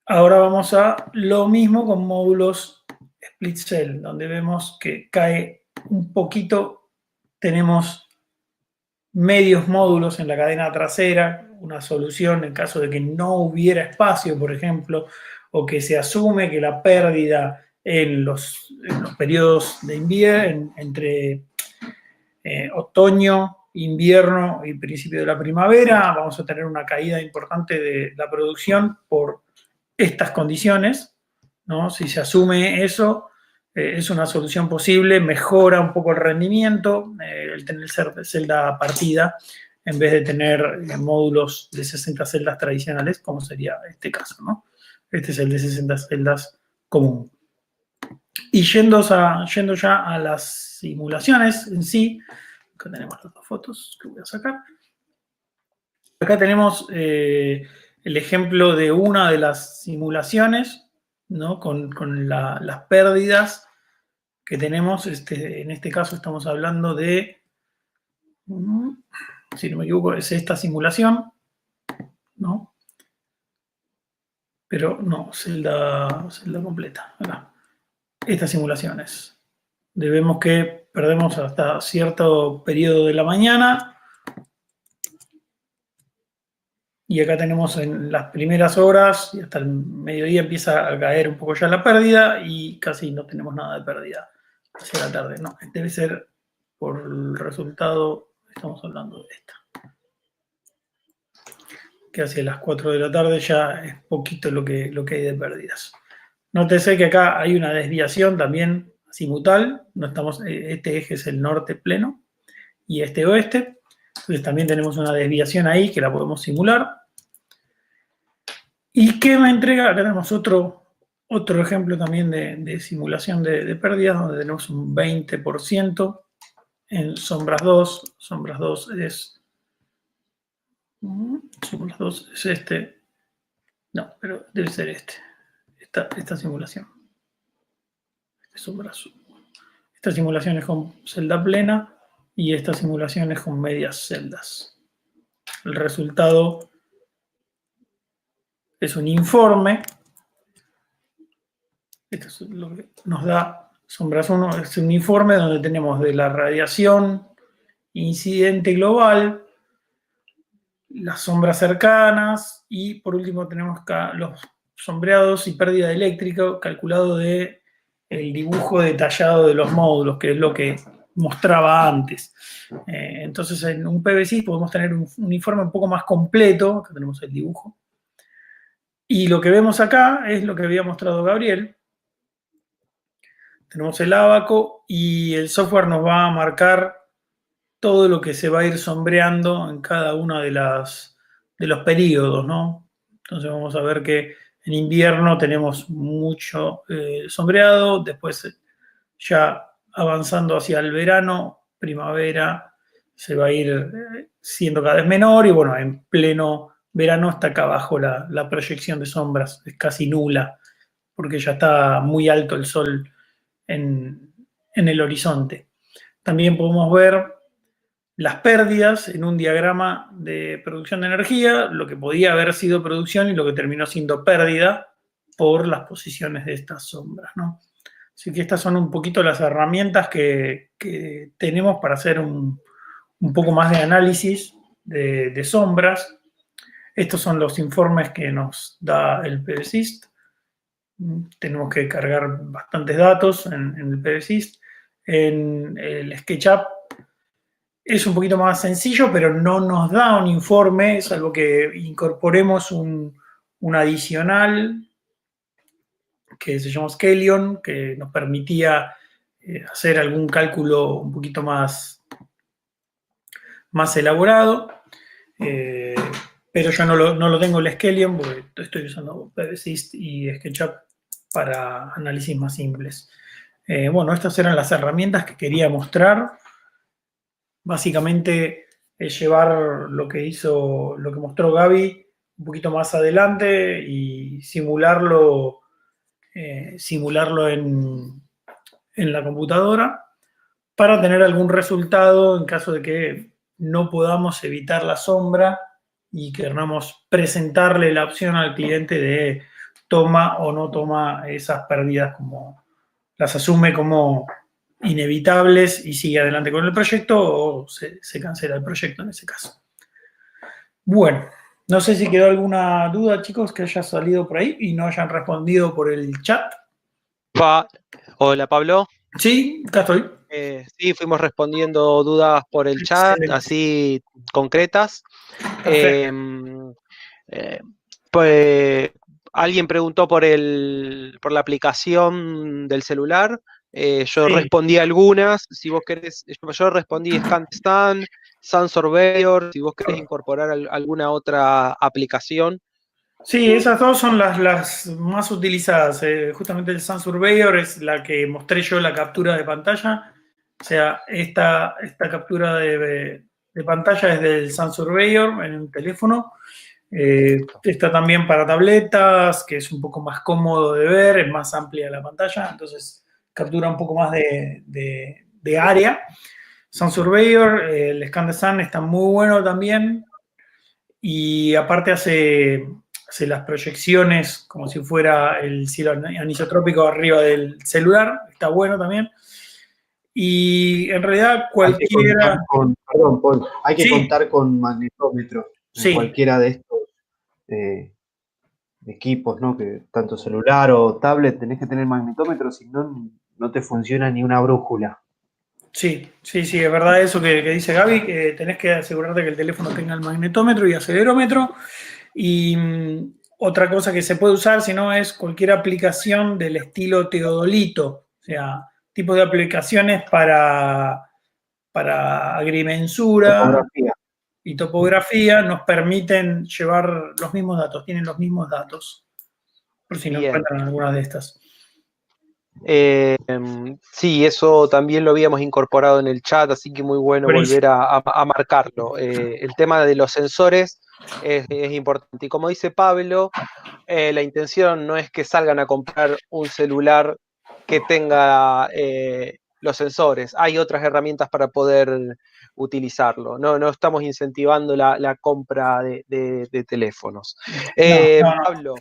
Ahora vamos a lo mismo con módulos split cell, donde vemos que cae un poquito, tenemos medios módulos en la cadena trasera, una solución en caso de que no hubiera espacio, por ejemplo, o que se asume que la pérdida en los periodos de invierno, entre otoño, invierno y principio de la primavera, vamos a tener una caída importante de la producción por estas condiciones, ¿no? Si se asume eso, es una solución posible, mejora un poco el rendimiento, el tener celda partida, en vez de tener módulos de 60 celdas tradicionales, como sería este caso, ¿no? Este es el de 60 celdas común. Y yendo ya a las simulaciones en sí, acá tenemos las 2 fotos que voy a sacar. Acá tenemos el ejemplo de una de las simulaciones, ¿no? Con las pérdidas que tenemos. En este caso estamos hablando de, si no me equivoco, es esta simulación, ¿no? Pero no, celda completa. Acá. Estas simulaciones. Vemos que perdemos hasta cierto periodo de la mañana. Y acá tenemos en las primeras horas y hasta el mediodía empieza a caer un poco ya la pérdida y casi no tenemos nada de pérdida hacia la tarde. No, debe ser por el resultado, estamos hablando de esta. Que hacia las 4 de la tarde ya es poquito lo que hay de pérdidas. Nótese que acá hay una desviación también azimutal. No estamos, este eje es el norte pleno y este oeste. Entonces también tenemos una desviación ahí que la podemos simular. ¿Y qué me entrega? Acá tenemos otro ejemplo también de simulación de pérdidas, donde tenemos un 20% en sombras 2. Sombras 2 es este. No, pero debe ser esta simulación. Esta simulación es con celda plena y esta simulación es con medias celdas. El resultado es un informe. Esto es lo que nos da Sombras 1. Es un informe donde tenemos de la radiación incidente global, las sombras cercanas y por último tenemos acá los sombreados y pérdida eléctrica calculado de el dibujo detallado de los módulos, que es lo que mostraba antes. Entonces en un PVSys podemos tener un informe un poco más completo. Acá tenemos el dibujo. Y lo que vemos acá es lo que había mostrado Gabriel. Tenemos el ábaco y el software nos va a marcar todo lo que se va a ir sombreando en cada uno de los periodos, ¿no? Entonces vamos a ver que en invierno tenemos mucho sombreado, después ya avanzando hacia el verano, primavera, se va a ir siendo cada vez menor y bueno, en pleno verano está acá abajo la proyección de sombras, es casi nula, porque ya está muy alto el sol en el horizonte. También podemos ver las pérdidas en un diagrama de producción de energía, lo que podía haber sido producción y lo que terminó siendo pérdida por las posiciones de estas sombras, ¿no? Así que estas son un poquito las herramientas que tenemos para hacer un poco más de análisis de sombras. Estos son los informes que nos da el PVSIST. Tenemos que cargar bastantes datos en el PVSIST. En el SketchUp es un poquito más sencillo, pero no nos da un informe, salvo que incorporemos un adicional que se llama Scalion, que nos permitía hacer algún cálculo un poquito más elaborado. Pero yo no lo tengo el Scalion porque estoy usando PVSIST y SketchUp para análisis más simples. Bueno, estas eran las herramientas que quería mostrar. Básicamente es llevar lo que mostró Gaby un poquito más adelante y simularlo en la computadora para tener algún resultado en caso de que no podamos evitar la sombra y queramos presentarle la opción al cliente de toma o no toma esas pérdidas, como las asume como inevitables y sigue adelante con el proyecto, o se cancela el proyecto en ese caso. Bueno, no sé si quedó alguna duda, chicos, que haya salido por ahí y no hayan respondido por el chat. Hola, Pablo. Sí, acá estoy. Sí, fuimos respondiendo dudas por el chat, Excelente. así concretas. Perfecto. Pues alguien preguntó por la aplicación del celular. Yo Sí. respondí algunas. Si vos querés, yo respondí ScanStan, Sun Surveyor. Si vos querés incorporar alguna otra aplicación. Sí, esas dos son las más utilizadas. Justamente el Sun Surveyor es la que mostré yo, la captura de pantalla. O sea, esta captura de pantalla es del Sun Surveyor en un teléfono. Está también para tabletas, que es un poco más cómodo de ver, es más amplia la pantalla, entonces captura un poco más de área. Sun Surveyor, el ScanStan está muy bueno también, y aparte hace las proyecciones como si fuera el cielo anisotrópico arriba del celular, está bueno también. Y en realidad cualquiera... Perdón, Paul, hay que contar con magnetómetro en cualquiera de estos equipos, ¿no? Que tanto celular o tablet tenés que tener magnetómetro, si no, no te funciona ni una brújula. Sí, es verdad eso que dice Gaby, que tenés que asegurarte que el teléfono tenga el magnetómetro y acelerómetro. Y otra cosa que se puede usar, si no, es cualquier aplicación del estilo teodolito, o sea, tipo de aplicaciones para agrimensura y topografía nos permiten llevar los mismos datos, tienen los mismos datos, por si no encuentran alguna de estas. Sí, eso también lo habíamos incorporado en el chat, así que muy bueno volver a marcarlo. El tema de los sensores es importante. Y como dice Pablo, la intención no es que salgan a comprar un celular que tenga los sensores. Hay otras herramientas para poder utilizarlo. No estamos incentivando la compra de teléfonos. No. Pablo,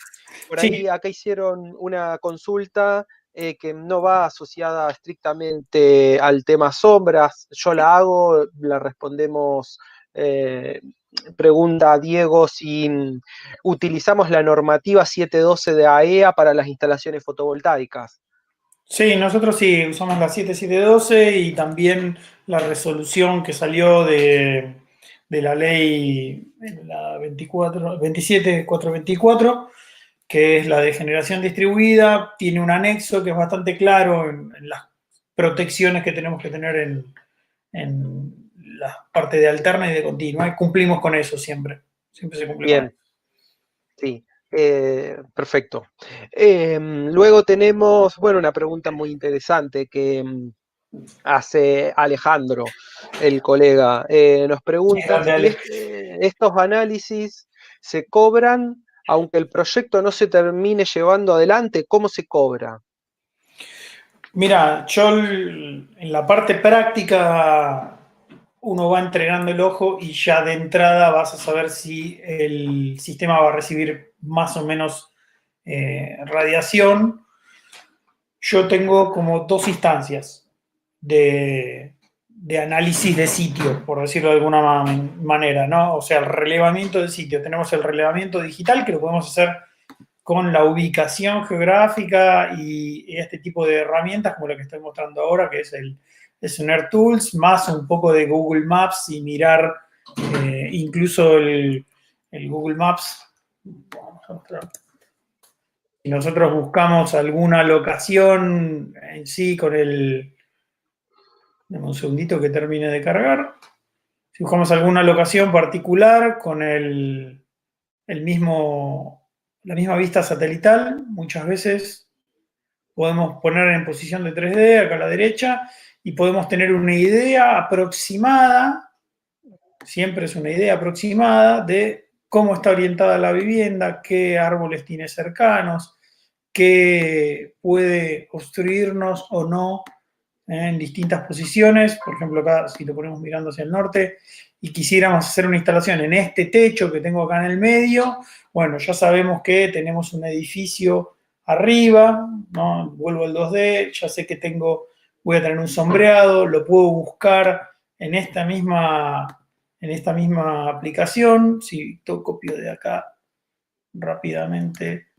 por ahí acá hicieron una consulta que no va asociada estrictamente al tema sombras. Yo la hago, la respondemos. Pregunta Diego si utilizamos la normativa 712 de AEA para las instalaciones fotovoltaicas. Sí, nosotros sí usamos la 7712 y también la resolución que salió de la ley, la 27424, que es la de generación distribuida. Tiene un anexo que es bastante claro en las protecciones que tenemos que tener en la parte de alterna y de continua. Y cumplimos con eso siempre. Siempre se cumple con eso. Sí. Perfecto. Luego tenemos, una pregunta muy interesante que hace Alejandro, el colega. Nos pregunta si estos análisis se cobran, aunque el proyecto no se termine llevando adelante. ¿Cómo se cobra? Mira, yo en la parte práctica uno va entrenando el ojo y ya de entrada vas a saber si el sistema va a recibir más o menos radiación. yo tengo como dos instancias de análisis de sitio, por decirlo de alguna manera, ¿no? O sea, el relevamiento de sitio. Tenemos el relevamiento digital, que lo podemos hacer con la ubicación geográfica y este tipo de herramientas, como la que estoy mostrando ahora, que es el Scenario Tools, más un poco de Google Maps y mirar incluso el Google Maps. Vamos a mostrar. Si nosotros buscamos alguna locación en sí con el... Dame un segundito que termine de cargar. Si buscamos alguna locación particular con la misma vista satelital, muchas veces podemos poner en posición de 3D acá a la derecha y podemos tener una idea aproximada, siempre es una idea aproximada de cómo está orientada la vivienda, qué árboles tiene cercanos, qué puede obstruirnos o no en distintas posiciones. Por ejemplo, acá si lo ponemos mirando hacia el norte y quisiéramos hacer una instalación en este techo que tengo acá en el medio, bueno, ya sabemos que tenemos un edificio arriba, ¿no? Vuelvo al 2D, ya sé que voy a tener un sombreado, lo puedo buscar en esta misma aplicación. Si copio de acá rápidamente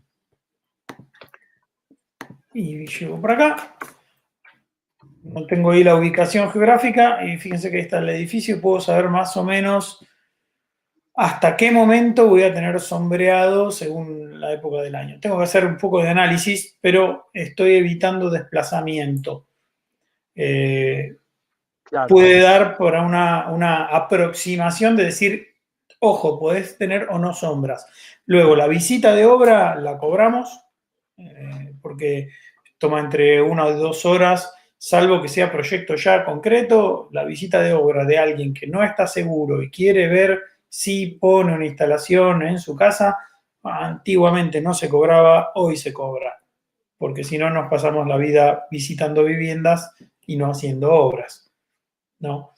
y llego por acá. No tengo ahí la ubicación geográfica y fíjense que ahí está el edificio y puedo saber más o menos hasta qué momento voy a tener sombreado según la época del año. Tengo que hacer un poco de análisis, pero estoy evitando desplazamiento. Claro. Puede dar para una aproximación de decir, ojo, podés tener o no sombras. Luego, la visita de obra la cobramos, porque toma entre 1 o 2 horas, salvo que sea proyecto ya concreto. La visita de obra de alguien que no está seguro y quiere ver si pone una instalación en su casa, antiguamente no se cobraba, hoy se cobra, porque si no nos pasamos la vida visitando viviendas y no haciendo obras, ¿no?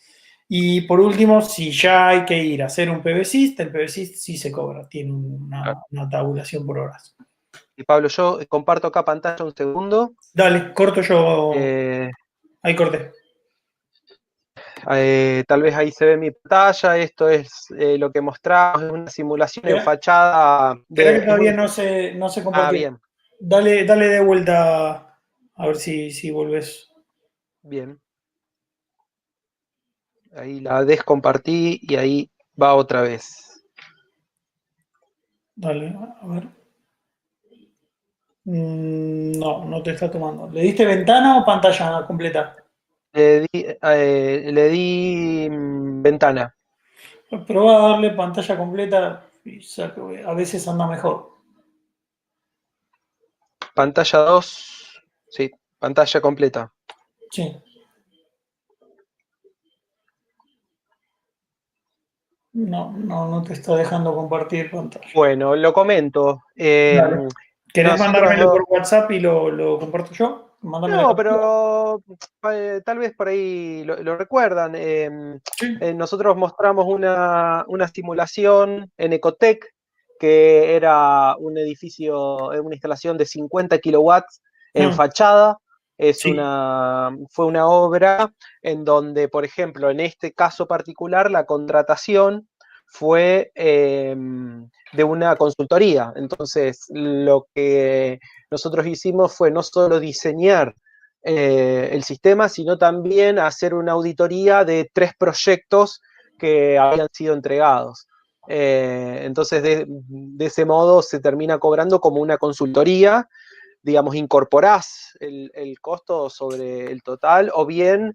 Y por último, si ya hay que ir a hacer un PVSIST, el PVSIST sí se cobra, tiene una tabulación por horas. Y Pablo, yo comparto acá pantalla un segundo. Dale, corto yo. Ahí corté. Tal vez ahí se ve mi pantalla. Esto es lo que mostramos, es una simulación en fachada. Espera que todavía no se compartió. Ah, bien. Dale de vuelta a ver si volvés. Bien. Ahí la descompartí y ahí va otra vez. Dale, a ver. No te está tomando. ¿Le diste ventana o pantalla completa? Le di ventana. Probá a darle pantalla completa y a veces anda mejor. Pantalla 2. Sí, pantalla completa. Sí. No te está dejando compartir pantalla. Bueno, lo comento. ¿Querés mandármelo por WhatsApp y lo comparto yo? No, pero tal vez por ahí lo recuerdan. Sí. Nosotros mostramos una simulación en Ecotec, que era un edificio, una instalación de 50 kilowatts en fachada. Fue una obra en donde, por ejemplo, en este caso particular, la contratación fue de una consultoría. Entonces, lo que nosotros hicimos fue no solo diseñar el sistema, sino también hacer una auditoría de 3 proyectos que habían sido entregados. Entonces, de ese modo se termina cobrando como una consultoría. Digamos, incorporás el costo sobre el total, o bien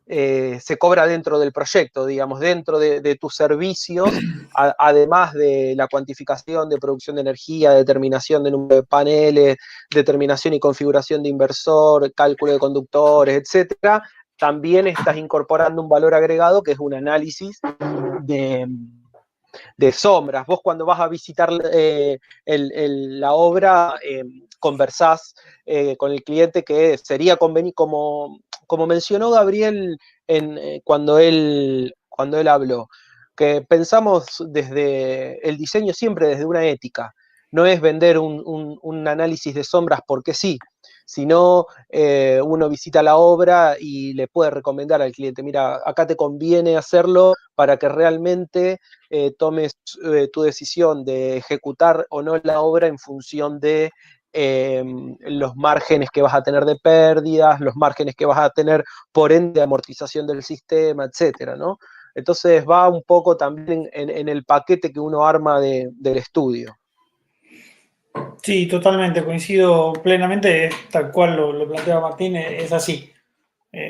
se cobra dentro del proyecto, digamos, dentro de tus servicios, además de la cuantificación de producción de energía, determinación de número de paneles, determinación y configuración de inversor, cálculo de conductores, etcétera. También estás incorporando un valor agregado que es un análisis de sombras. Vos cuando vas a visitar la obra, conversás con el cliente, que sería conveniente, como mencionó Gabriel cuando él habló, que pensamos desde el diseño siempre desde una ética. no es vender un análisis de sombras porque sí, sino uno visita la obra y le puede recomendar al cliente, mira, acá te conviene hacerlo para que realmente tomes tu decisión de ejecutar o no la obra en función de los márgenes que vas a tener de pérdidas, los márgenes que vas a tener por ende de amortización del sistema, etcétera, ¿no? Entonces va un poco también en el paquete que uno arma del estudio. Sí, totalmente, coincido plenamente, es tal cual lo plantea Martín, es así.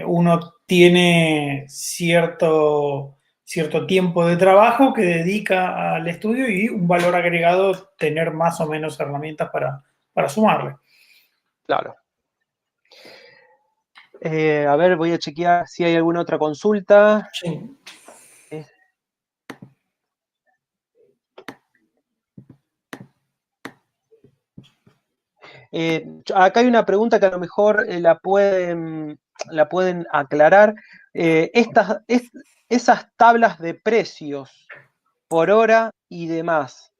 Uno tiene cierto tiempo de trabajo que dedica al estudio y un valor agregado, tener más o menos herramientas para sumarle. Claro. A ver, voy a chequear si hay alguna otra consulta. Sí. Acá hay una pregunta que a lo mejor la pueden aclarar. Esas tablas de precios por hora y demás,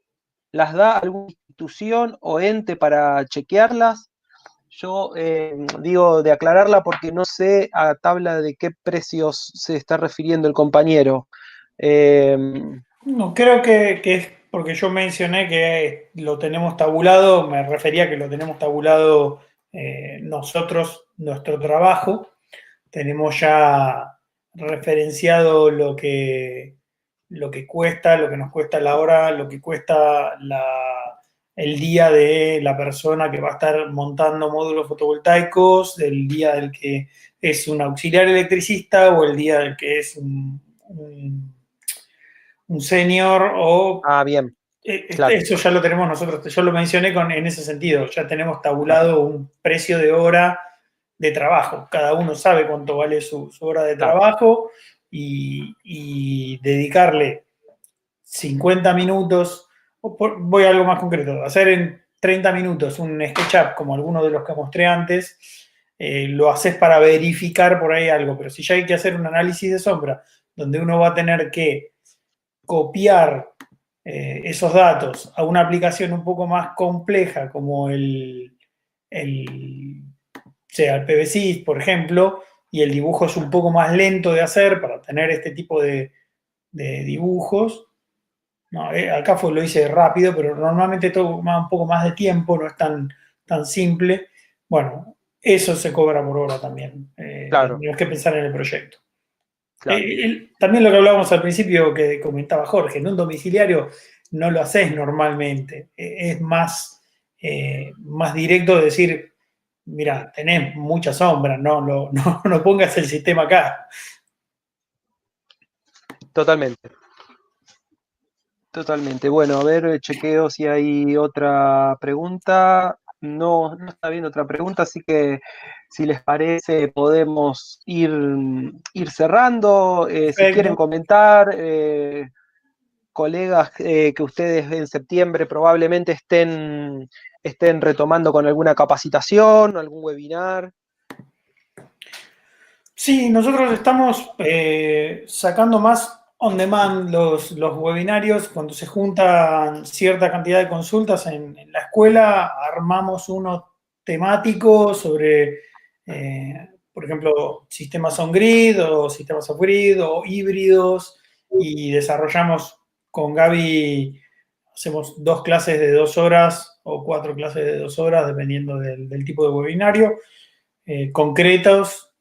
¿las da alguna institución o ente para chequearlas? Yo digo de aclararla porque no sé a tabla de qué precios se está refiriendo el compañero. No, creo que es porque yo mencioné que lo tenemos tabulado, me refería a que lo tenemos tabulado nosotros, nuestro trabajo, tenemos ya referenciado lo que cuesta, lo que nos cuesta la hora, lo que cuesta el día de la persona que va a estar montando módulos fotovoltaicos, el día del que es un auxiliar electricista o el día del que es un senior o... Bien, claro. Eso ya lo tenemos nosotros, yo lo mencioné en ese sentido, ya tenemos tabulado un precio de hora de trabajo, cada uno sabe cuánto vale su hora de trabajo y dedicarle 50 minutos, voy a algo más concreto, hacer en 30 minutos un SketchUp como alguno de los que mostré antes, lo haces para verificar por ahí algo, pero si ya hay que hacer un análisis de sombra donde uno va a tener que copiar esos datos a una aplicación un poco más compleja como sea el PVSys, por ejemplo, y el dibujo es un poco más lento de hacer para tener este tipo de dibujos. No, acá lo hice rápido, pero normalmente toma un poco más de tiempo, no es tan simple. Bueno, eso se cobra por hora también. Claro. Tenemos que pensar en el proyecto. Claro. También lo que hablábamos al principio que comentaba Jorge, en un domiciliario no lo haces normalmente. Es más directo decir, mira, tenés mucha sombra, no pongas el sistema acá. Totalmente. Bueno, a ver, chequeo si hay otra pregunta. No está viendo otra pregunta, así que si les parece podemos ir cerrando. Si quieren comentar, colegas que ustedes en septiembre probablemente estén retomando con alguna capacitación, algún webinar. Sí, nosotros estamos sacando más on demand los webinarios. Cuando se juntan cierta cantidad de consultas en la escuela, armamos uno temático sobre, por ejemplo, sistemas on-grid o sistemas off-grid o híbridos y desarrollamos con Gaby, hacemos 2 clases de 2 horas o 4 clases de 2 horas, dependiendo del tipo de webinario, concretos,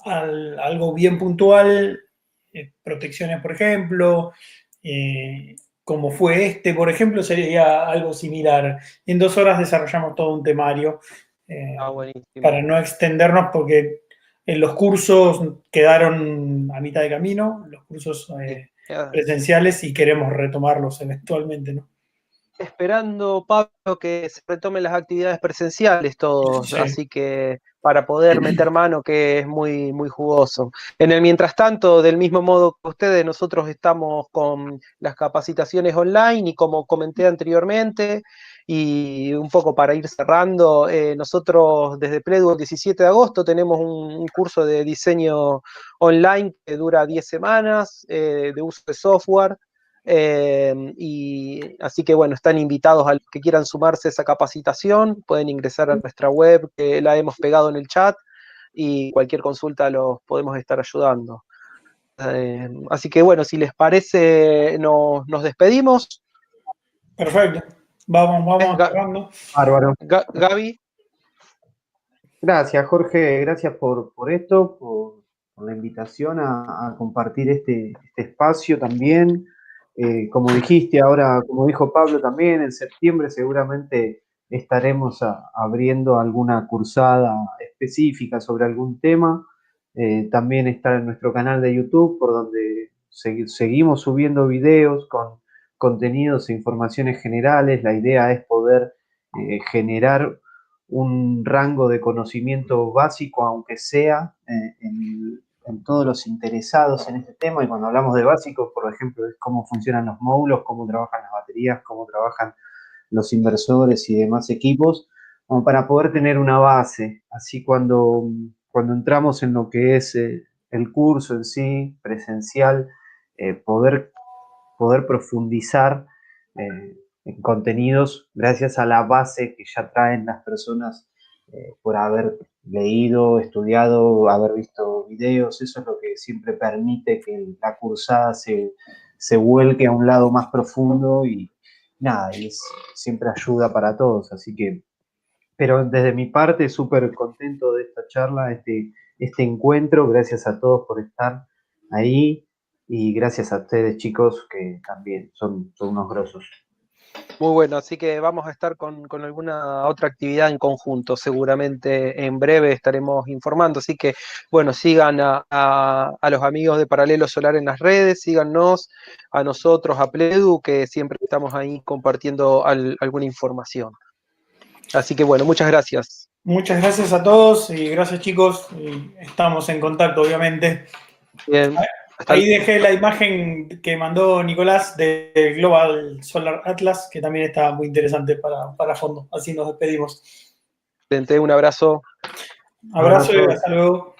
algo bien puntual, protecciones, por ejemplo, como fue por ejemplo, sería algo similar. En 2 horas desarrollamos todo un temario para no extendernos, porque en los cursos quedaron a mitad de camino, los cursos presenciales, y queremos retomarlos eventualmente, ¿no? Esperando, Pablo, que se retomen las actividades presenciales todos, sí. Así que para poder meter mano, que es muy, muy jugoso. En el mientras tanto, del mismo modo que ustedes, nosotros estamos con las capacitaciones online y como comenté anteriormente, y un poco para ir cerrando, nosotros desde Pledu el 17 de agosto tenemos un curso de diseño online que dura 10 semanas de uso de software. Y así que bueno, están invitados a los que quieran sumarse a esa capacitación, pueden ingresar a nuestra web, que la hemos pegado en el chat, y cualquier consulta los podemos estar ayudando. Así que bueno, si les parece, nos despedimos. Perfecto. Vamos cerrando. Bárbaro. Gaby. Gracias, Jorge. Gracias por esto, por la invitación a compartir este espacio también. Como dijiste ahora, como dijo Pablo también, en septiembre seguramente estaremos abriendo alguna cursada específica sobre algún tema. También está en nuestro canal de YouTube, por donde seguimos subiendo videos con contenidos e informaciones generales. La idea es poder generar un rango de conocimiento básico, aunque sea en todos los interesados en este tema. Y cuando hablamos de básicos, por ejemplo, es cómo funcionan los módulos, cómo trabajan las baterías, cómo trabajan los inversores y demás equipos, como para poder tener una base. Así cuando entramos en lo que es el curso en sí, presencial, poder profundizar en contenidos gracias a la base que ya traen las personas por haber leído, estudiado, haber visto videos. Eso es lo que siempre permite que la cursada se vuelque a un lado más profundo y nada, y siempre ayuda para todos. Así que, pero desde mi parte, súper contento de esta charla, este encuentro. Gracias a todos por estar ahí. Y gracias a ustedes, chicos, que también son unos grosos. Muy bueno, así que vamos a estar con alguna otra actividad en conjunto. Seguramente en breve estaremos informando. Así que, bueno, sigan a los amigos de Paralelo Solar en las redes, síganos a nosotros, a Pledu, que siempre estamos ahí compartiendo alguna información. Así que, bueno, muchas gracias. Muchas gracias a todos y gracias, chicos. Y estamos en contacto, obviamente. Bien. Ahí dejé la imagen que mandó Nicolás del Global Solar Atlas, que también está muy interesante para fondo. Así nos despedimos. Un abrazo. Abrazo y hasta luego.